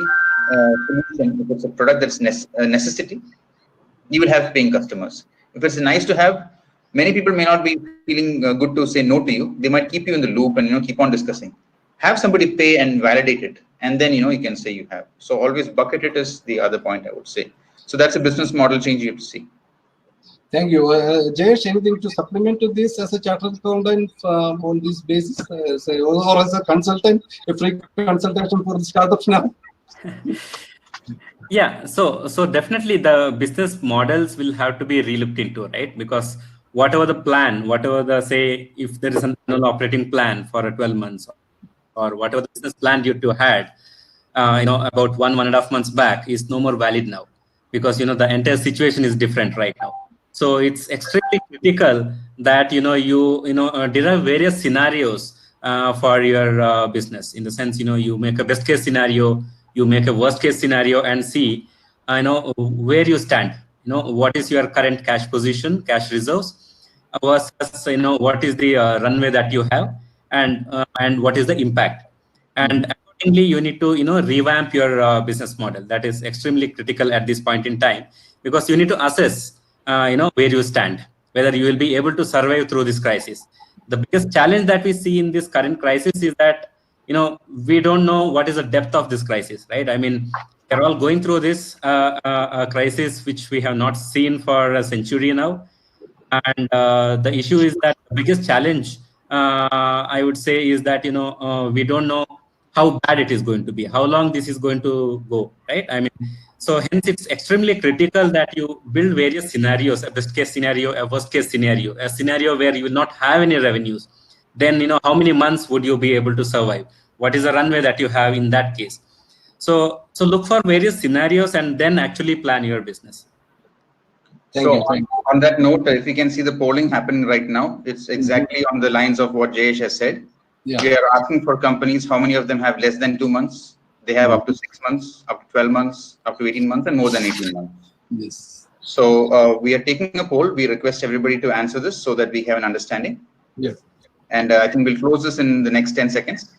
solution, if it's a product that's a necessity, you will have paying customers. If it's nice to have, many people may not be feeling good to say no to you. They might keep you in the loop and keep on discussing. Have somebody pay and validate it, and then you can say you have. So always bucket it is the other point, I would say. So that's a business model change you have to see. Thank you. Jayesh, anything to supplement to this as a chartered accountant on this basis, or as a consultant, a free consultation for the startups now? Yeah, so definitely the business models will have to be relooked into, right? Because whatever the plan, whatever the say, if there is an annual operating plan for 12 months, or whatever the business plan you two had, about 1.5 months back, is no more valid now, because the entire situation is different right now. So it's extremely critical that you derive various scenarios for your business, in the sense you make a best case scenario, you make a worst case scenario, and see where you stand. What is your current cash position, cash reserves, versus what is the runway that you have, and what is the impact. And accordingly, you need to revamp your business model. That is extremely critical at this point in time, because you need to assess where you stand, whether you will be able to survive through this crisis. The biggest challenge that we see in this current crisis is that we don't know what is the depth of this crisis, right? I mean, we're all going through this crisis which we have not seen for a century now. And the issue is that the biggest challenge, I would say, is that we don't know how bad it is going to be, how long this is going to go, right? I mean, so hence it's extremely critical that you build various scenarios: a best case scenario, a worst case scenario, a scenario where you will not have any revenues. Then how many months would you be able to survive? What is the runway that you have in that case? So look for various scenarios and then actually plan your business. Thank you. On that note, if you can see the polling happening right now, it's exactly on the lines of what Jayesh has said. Yeah. We are asking for companies, how many of them have less than 2 months? They have up to 6 months, up to 12 months, up to 18 months, and more than 18 months. Yes. So we are taking a poll. We request everybody to answer this so that we have an understanding. Yes. And I think we'll close this in the next 10 seconds.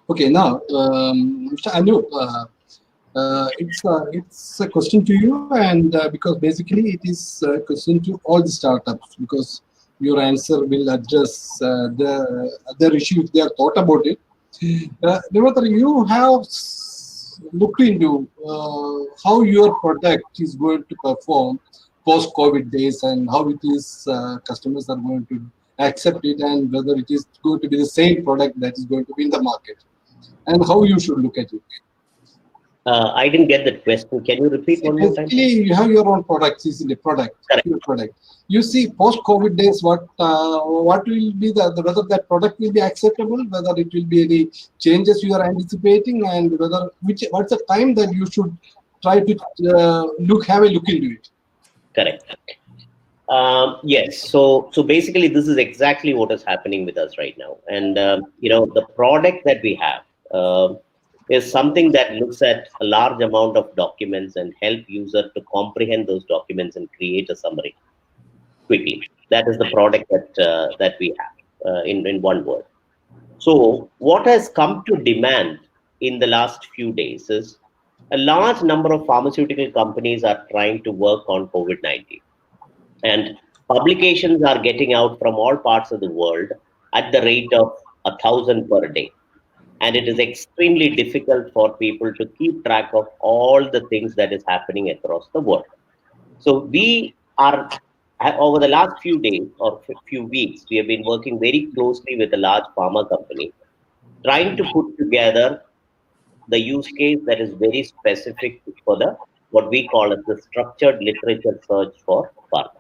Okay, now, Mr. Anoop, it's a question to you, and because basically it is a question to all the startups, because your answer will address the other issue if they have thought about it. Devatra, you have looked into how your product is going to perform post-COVID days, and how it is customers are going to accept it, and whether it is going to be the same product that is going to be in the market, and how you should look at it. I didn't get that question. Can you repeat one more time? Basically, you have your own product, is the product. Correct. Your product. You see, post-COVID days, what will be whether that product will be acceptable, whether it will be any changes you are anticipating, and what's the time that you should try to have a look into it. Correct. Yes. So basically, this is exactly what is happening with us right now. And the product that we have is something that looks at a large amount of documents and help user to comprehend those documents and create a summary quickly. That is the product that we have in one word. So what has come to demand in the last few days is a large number of pharmaceutical companies are trying to work on COVID-19. And publications are getting out from all parts of the world at the rate of 1,000 per day. And it is extremely difficult for people to keep track of all the things that is happening across the world. So we are, over the last few days or few weeks, we have been working very closely with a large pharma company, trying to put together the use case that is very specific for what we call as the structured literature search for pharma.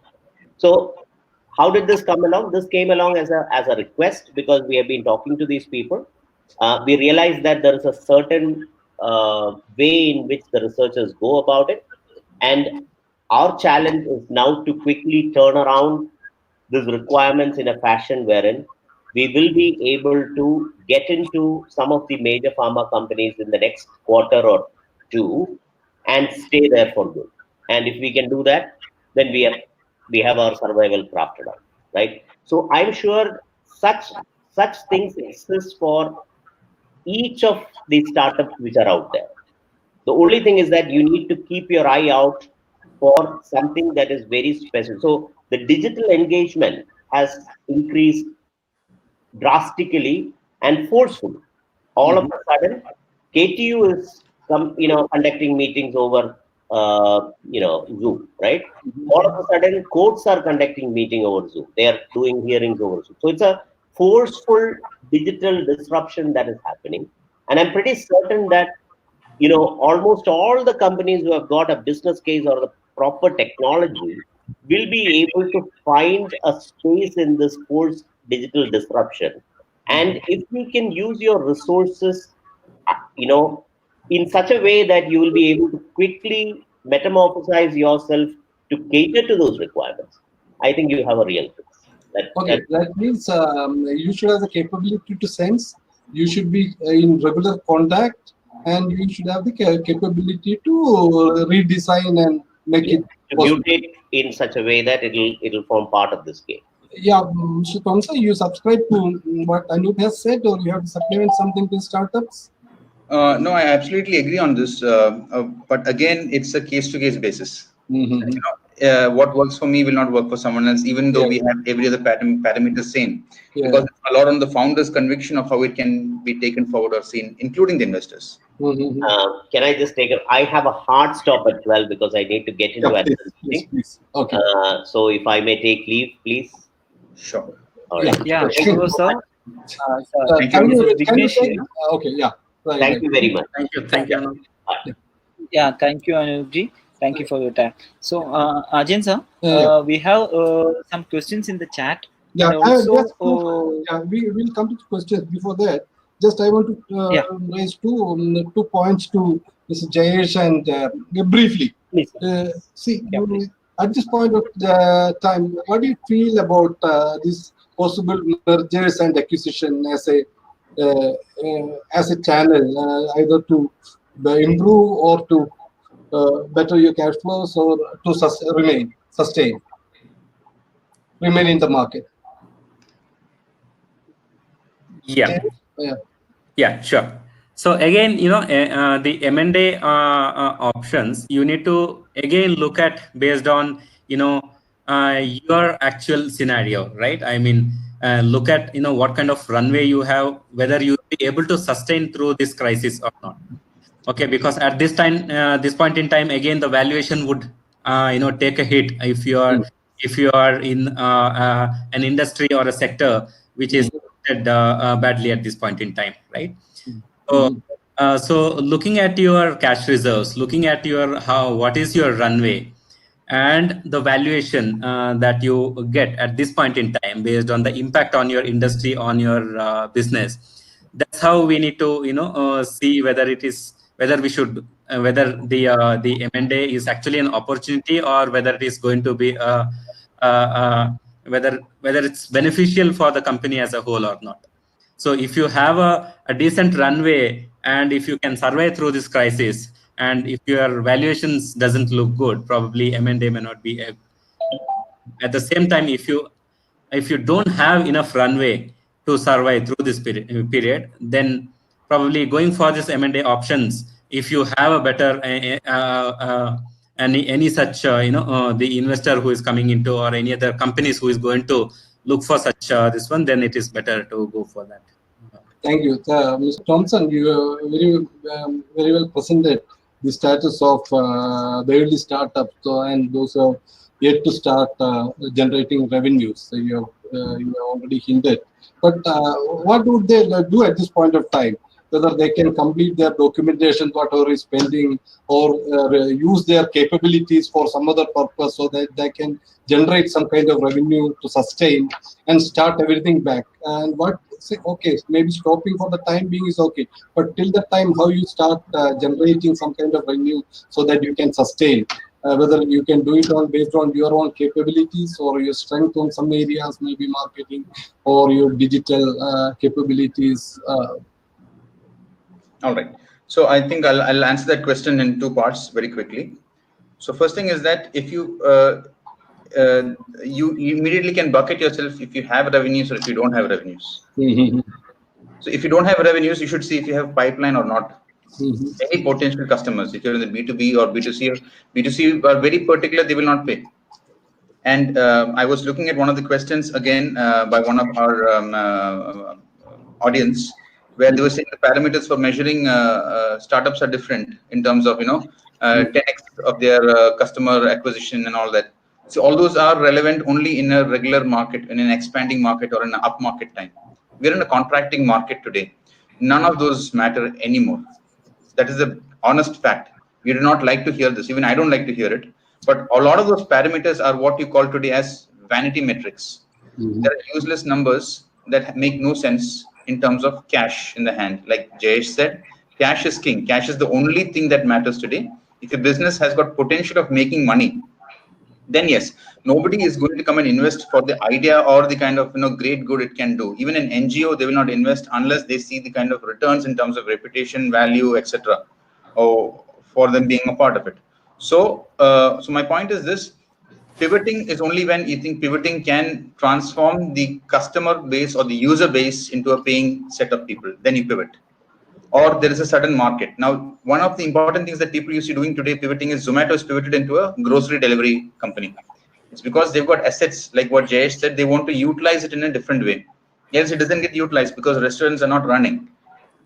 So how did this come along? This came along as a request, because we have been talking to these people. We realized that there is a certain way in which the researchers go about it. And Our challenge is now to quickly turn around these requirements in a fashion wherein we will be able to get into some of the major pharma companies in the next quarter or two and stay there for good. And if we can do that, then we have our survival crafted out, right? So I'm sure such things exist for each of the startups which are out there. The only thing is that you need to keep your eye out for something that is very special. So the digital engagement has increased drastically and forcefully. All of a sudden, KTU is conducting meetings over Zoom, right? All of a sudden, courts are conducting meeting over Zoom. They are doing hearings over Zoom. So it's a forceful digital disruption that is happening, and I'm pretty certain that almost all the companies who have got a business case or the proper technology will be able to find a space in this forced digital disruption. And if you can use your resources, you know, in such a way that you will be able to quickly metamorphosize yourself to cater to those requirements, I think you have a real fix. Okay, that means you should have the capability to sense, you should be in regular contact, and you should have the capability to redesign and make it to possible. mutate in such a way that it'll form part of this game. Yeah, Mr. Thomson, you subscribe to what Anoop has said, or you have to supplement something to startups? No, I absolutely agree on this. But again, it's a case-to-case basis. What works for me will not work for someone else, even though we have every other parameter same. Because it's a lot on the founder's conviction of how it can be taken forward or seen, including the investors. Can I just I have a hard stop at 12 because I need to get into another meeting. Please. Okay. So if I may take leave, please. Sure. All right. Yeah, Sure. thank you, sir. Can you Vignesh take, here. okay, yeah. Right, Thank right. you very much. Thank you. Yeah, thank you, Anoopji. Thank you for your time. So, Ajayan sir, we have some questions in the chat. Yeah, And also, we will come to questions. Before that, just I want to raise two points to Mr. Jayesh and briefly. please. See, please. at this point of the time, what do you feel about this possible mergers and acquisition as a channel, either to improve or to better your cash flows or to remain in the market? Yeah. Yeah. Yeah, sure. So again, the M&A options, you need to again look at based on, your actual scenario, right? I mean, look at, what kind of runway you have, whether you'll be able to sustain through this crisis or not. Okay, because at this point in time, again, the valuation would, take a hit if you are in an industry or a sector which is badly at this point in time, right? So looking at your cash reserves, looking at what is your runway, and the valuation that you get at this point in time based on the impact on your industry, on your business. That's how we need to see whether we should whether the M&A is actually an opportunity or whether it is going to be whether it's beneficial for the company as a whole or not. So if you have a decent runway and if you can survive through this crisis, and if your valuations doesn't look good, probably M&A may not be at the same time, if you don't have enough runway to survive through this period, then probably going for this M&A options, if you have a better any such the investor who is coming into, or any other companies who is going to look for such this one, then it is better to go for that. Thank you. Mr. Thomson, you very well presented the status of the early startups and those who have yet to start generating revenues. So you have already hinted. But what would they do at this point of time? Whether they can complete their documentation, whatever is pending, or use their capabilities for some other purpose so that they can generate some kind of revenue to sustain and start everything back. And okay, maybe stopping for the time being is okay, but till the time how you start generating some kind of revenue so that you can sustain. whether you can do it on based on your own capabilities or your strength on some areas, maybe marketing or your digital capabilities. All right. So I think I'll answer that question in two parts very quickly. So first thing is that if you immediately can bucket yourself if you have revenues or if you don't have revenues. So if you don't have revenues, you should see if you have pipeline or not. Any potential customers, if you're in the B2B or B2C, or B2C are very particular, they will not pay. And I was looking at one of the questions again by one of our audience, where they were saying the parameters for measuring startups are different in terms of 10x of their customer acquisition and all that. So all those are relevant only in a regular market, in an expanding market or in an up market time. We're in a contracting market today. None of those matter anymore. That is the honest fact. We do not like to hear this. Even I don't like to hear it. But a lot of those parameters are what you call today as vanity metrics. There are useless numbers that make no sense in terms of cash in the hand. Like Jayesh said, cash is king. Cash is the only thing that matters today. If a business has got potential of making money, then yes, nobody is going to come and invest for the idea or the kind of great good it can do. Even an NGO, they will not invest unless they see the kind of returns in terms of reputation, value, etc., or for them being a part of it. So, so my point is this: pivoting is only when you think pivoting can transform the customer base or the user base into a paying set of people. Then you pivot, or there is a sudden market. Now, one of the important things that people used to doing today pivoting is Zomato is pivoted into a grocery delivery company. It's because they've got assets like what Jayesh said, they want to utilize it in a different way. Yes, it doesn't get utilized because restaurants are not running.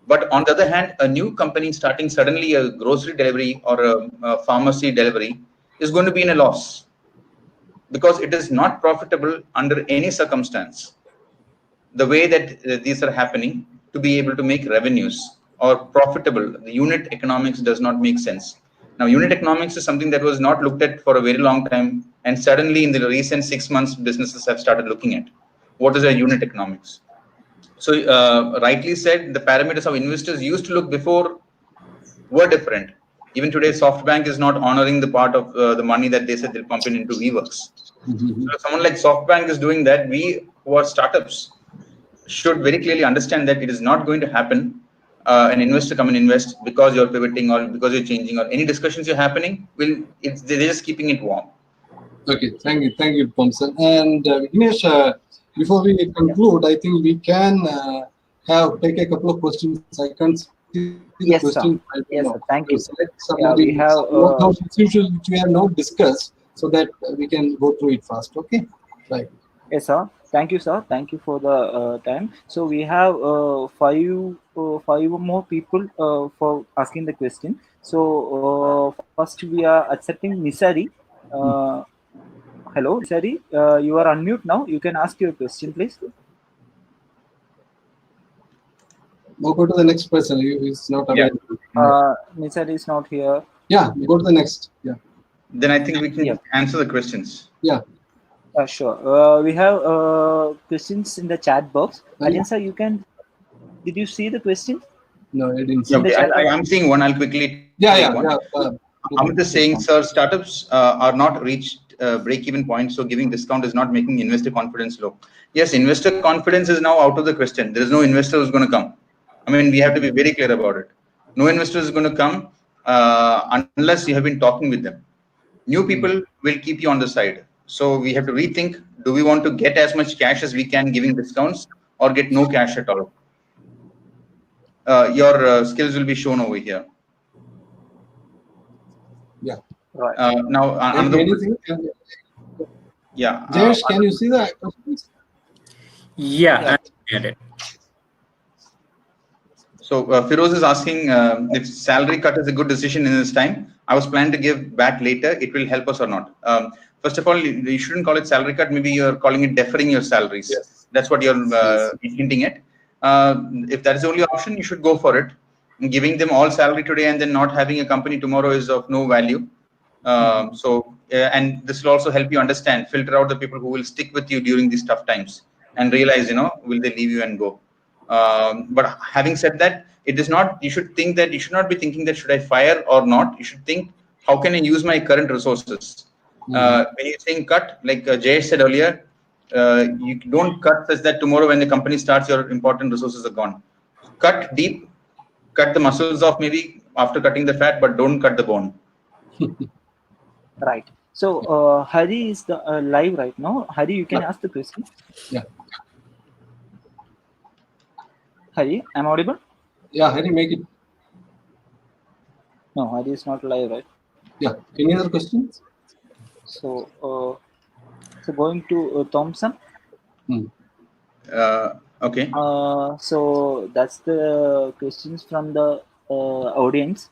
But on the other hand, a new company starting suddenly a grocery delivery or a pharmacy delivery is going to be in a loss because it is not profitable under any circumstance. The way that these are happening to be able to make revenues or profitable, the unit economics does not make sense. Now, unit economics is something that was not looked at for a very long time, and suddenly in the recent 6 months, businesses have started looking at what is a unit economics. So, rightly said, the parameters of investors used to look before were different. Even today, SoftBank is not honoring the part of the money that they said they'll pump in into WeWorks. So, if someone like SoftBank is doing that, we who are startups should very clearly understand that it is not going to happen. An investor come and invest because you're pivoting or because you're changing or any discussions you're happening. They're just keeping it warm. Okay, thank you, Thomson. And Vignesh, before we conclude, I think we can take a couple of questions. I can't see the questions. Yes, sir. Yes, sir. Thank you. Yeah, we have usual which we have not discussed, so that we can go through it fast. Okay, right. Yes, sir. Thank you, sir. Thank you for the time. So we have five more people for asking the question. So first we are accepting Nisari. Hello, Nisari. You are unmute now. You can ask your question, please. Now go to the next person. He is not available. Nisari is not here. Yeah, go to the next. Yeah. Then I think we can answer the questions. Yeah. Sure. We have questions in the chat box. Ajayan sir, you can. Did you see the question? No, I didn't see. Okay, I'm seeing one. I'll quickly. Amit is saying, sir, startups are not reached break-even point, so giving discount is not making investor confidence low. Yes, investor confidence is now out of the question. There is no investor who's going to come. I mean, we have to be very clear about it. No investor is going to come unless you have been talking with them. New people will keep you on the side. So we have to rethink, do we want to get as much cash as we can giving discounts or get no cash at all? Your skills will be shown over here. Yeah. Right. Now, another Jayesh, can you see the questions? Yeah. I get it. So Firoz is asking if salary cut is a good decision in this time. I was planning to give back later. It will help us or not. First of all, you shouldn't call it salary cut. Maybe you're calling it deferring your salaries. Yes. That's what you're hinting at. If that is the only option, you should go for it. Giving them all salary today and then not having a company tomorrow is of no value. And this will also help you understand, filter out the people who will stick with you during these tough times and realize, will they leave you and go? But having said that, it is not, you should think that you should not be thinking that should I fire or not. You should think, how can I use my current resources? When you think cut, like Jayesh said earlier, you don't cut such that tomorrow when the company starts, your important resources are gone. Cut deep, cut the muscles off maybe after cutting the fat, but don't cut the bone. Right. So Hari is the live right now. Hari, you can ask the question. Yeah. Hari, am I audible? Yeah, Hari, make it. No, Hari is not live, right? Yeah. Any other questions? So, going to Thomson. Okay. So that's the questions from the audience.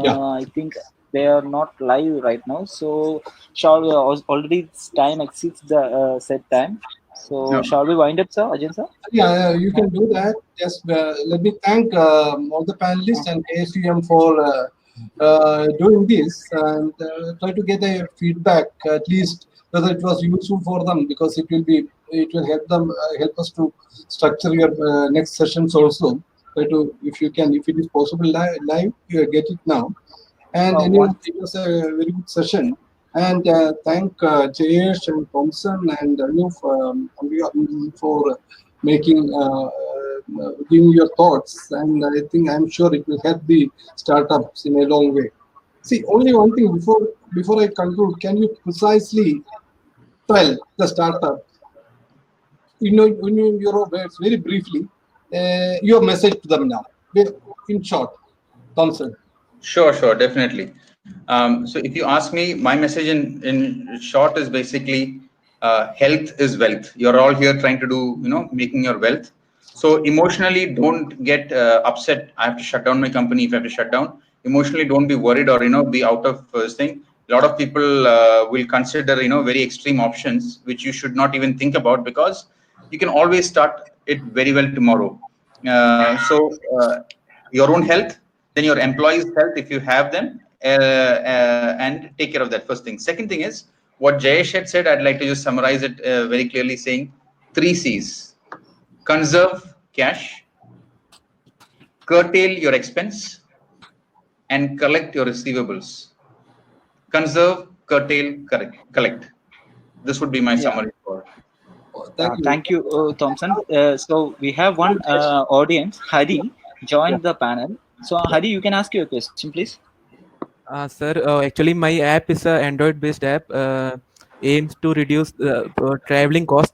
Yeah. I think they are not live right now. So shall we already time exceeds the set time. So No. shall we wind up, sir? Ajayan, sir? Yeah, you can do that. Just let me thank all the panelists and KSUM for doing this, and try to get a feedback, at least whether it was useful for them, because it will help them, help us to structure your next sessions also. Try to, if it is possible live, you get it now. And anyway, it was a very good session. And thank Jayesh and Thomson and Anoop for making giving your thoughts. And I'm sure it will help the startups in a long way. See, only one thing before I conclude, can you precisely tell the startup, in your words, very briefly, your message to them now, in short, Thomson? Sure, definitely. So if you ask me, my message in short is basically health is wealth. You're all here trying to do, making your wealth. So emotionally, don't get upset. I have to shut down my company if I have to shut down. Emotionally, don't be worried or, be out of this thing. A lot of people will consider, very extreme options, which you should not even think about, because you can always start it very well tomorrow. Your own health, then your employees' health, if you have them, and take care of that first thing. Second thing is what Jayesh had said. I'd like to just summarize it very clearly, saying 3 C's: conserve cash, curtail your expense, and collect your receivables. Conserve, curtail, collect. This would be my Yeah. summary for. Thank you. Thank you, Thompson. So we have one audience, Hari, joined the panel. So Hari, you can ask your question, please. Sir, actually, my app is a Android-based app. Aims to reduce traveling cost.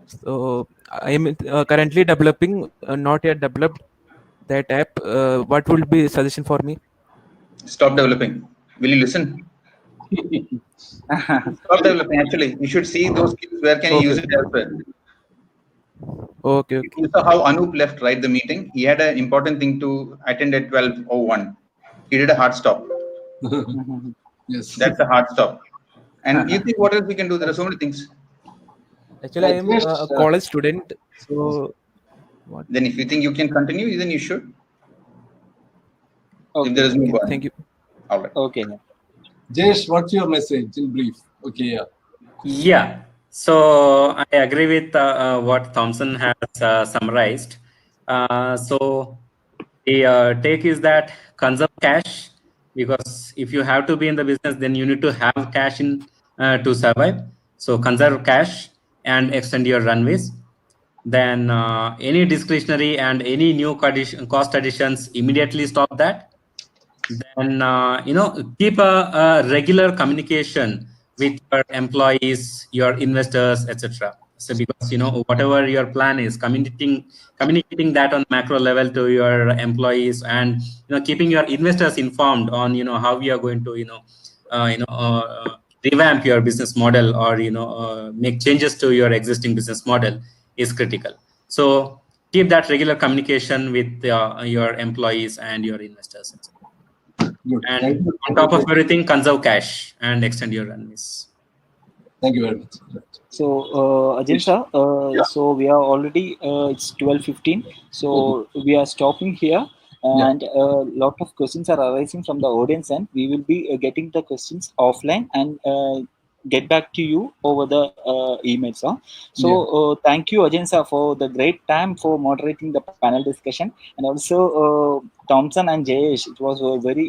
So I am currently developing, not yet developed that app. What will be suggestion for me? Stop developing. Will you listen? Stop developing. Actually, you should see those skills. Where can you use Okay. it elsewhere? Okay. You saw how Anoop left, right, the meeting. He had an important thing to attend at 12:01. He did a hard stop. Yes. That's a hard stop. And you think what else we can do? There are so many things. Actually, I am a college student. So what? Then if you think you can continue, then you should. Okay. If there is no burn. Thank you. All right. Okay. Jayesh, what's your message in brief? Okay, yeah. Yeah. So I agree with what Thomson has summarized. So the take is that conserve cash, because if you have to be in the business, then you need to have cash in to survive. So conserve cash and extend your runways. Then any discretionary and any new cost additions, immediately stop that. Then keep a regular communication with your employees, your investors, etc. So because whatever your plan is, communicating that on macro level to your employees, and keeping your investors informed on how we are going to revamp your business model, or make changes to your existing business model is critical. So keep that regular communication with your employees and your investors, etc. Good. And Thank you. on top of everything, conserve cash and extend your runways. Thank you very much. So Ajay sir, so we are already it's 12:15. So we are stopping here, and a lot of questions are arising from the audience, and we will be getting the questions offline, and get back to you over the email, sir. So Yeah. thank you, Ajayan sir, for the great time for moderating the panel discussion, and also Thomson and Jayesh. It was a very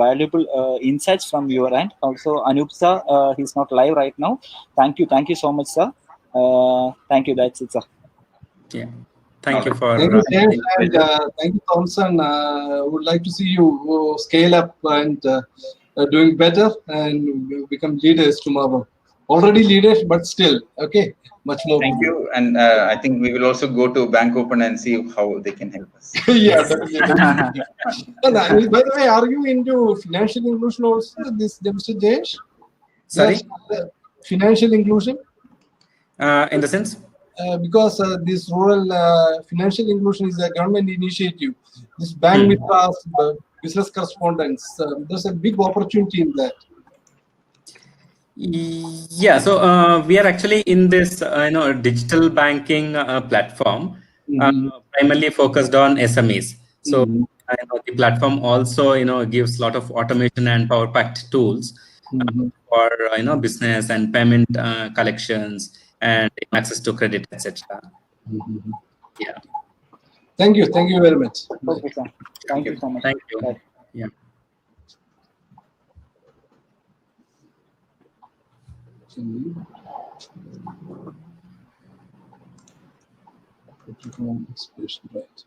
valuable insights from your end. Also, Anoop sir, he's not live right now. Thank you so much, sir. Thank you. That's it, sir. Yeah. All Thank you right. for Thank you, James, and pleasure. thank you, Thomson. Would like to see you scale up and doing better and become leaders tomorrow. Already leaders, but still, okay, much more to Thank do. you. And I think we will also go to Bank Open and see how they can help us. Yeah, Yes. definitely. And, by the way, are you into financial inclusion also, this Mr. Jayesh? Sorry. Yes, financial inclusion. In the sense. Because this rural financial inclusion is a government initiative. This bank Hmm. mitras, business correspondence, there's a big opportunity in that. Yeah, so we are actually in this digital banking platform, Mm-hmm. primarily focused on SMEs. So Mm-hmm. the platform also gives a lot of automation and power packed tools Mm-hmm. for business and payment collections and access to credit, etc. Mm-hmm. Yeah, Thank you very much. Bye. Okay, sir. Thank Thank you you. so much. thank you. Bye. Yeah. Expression, right.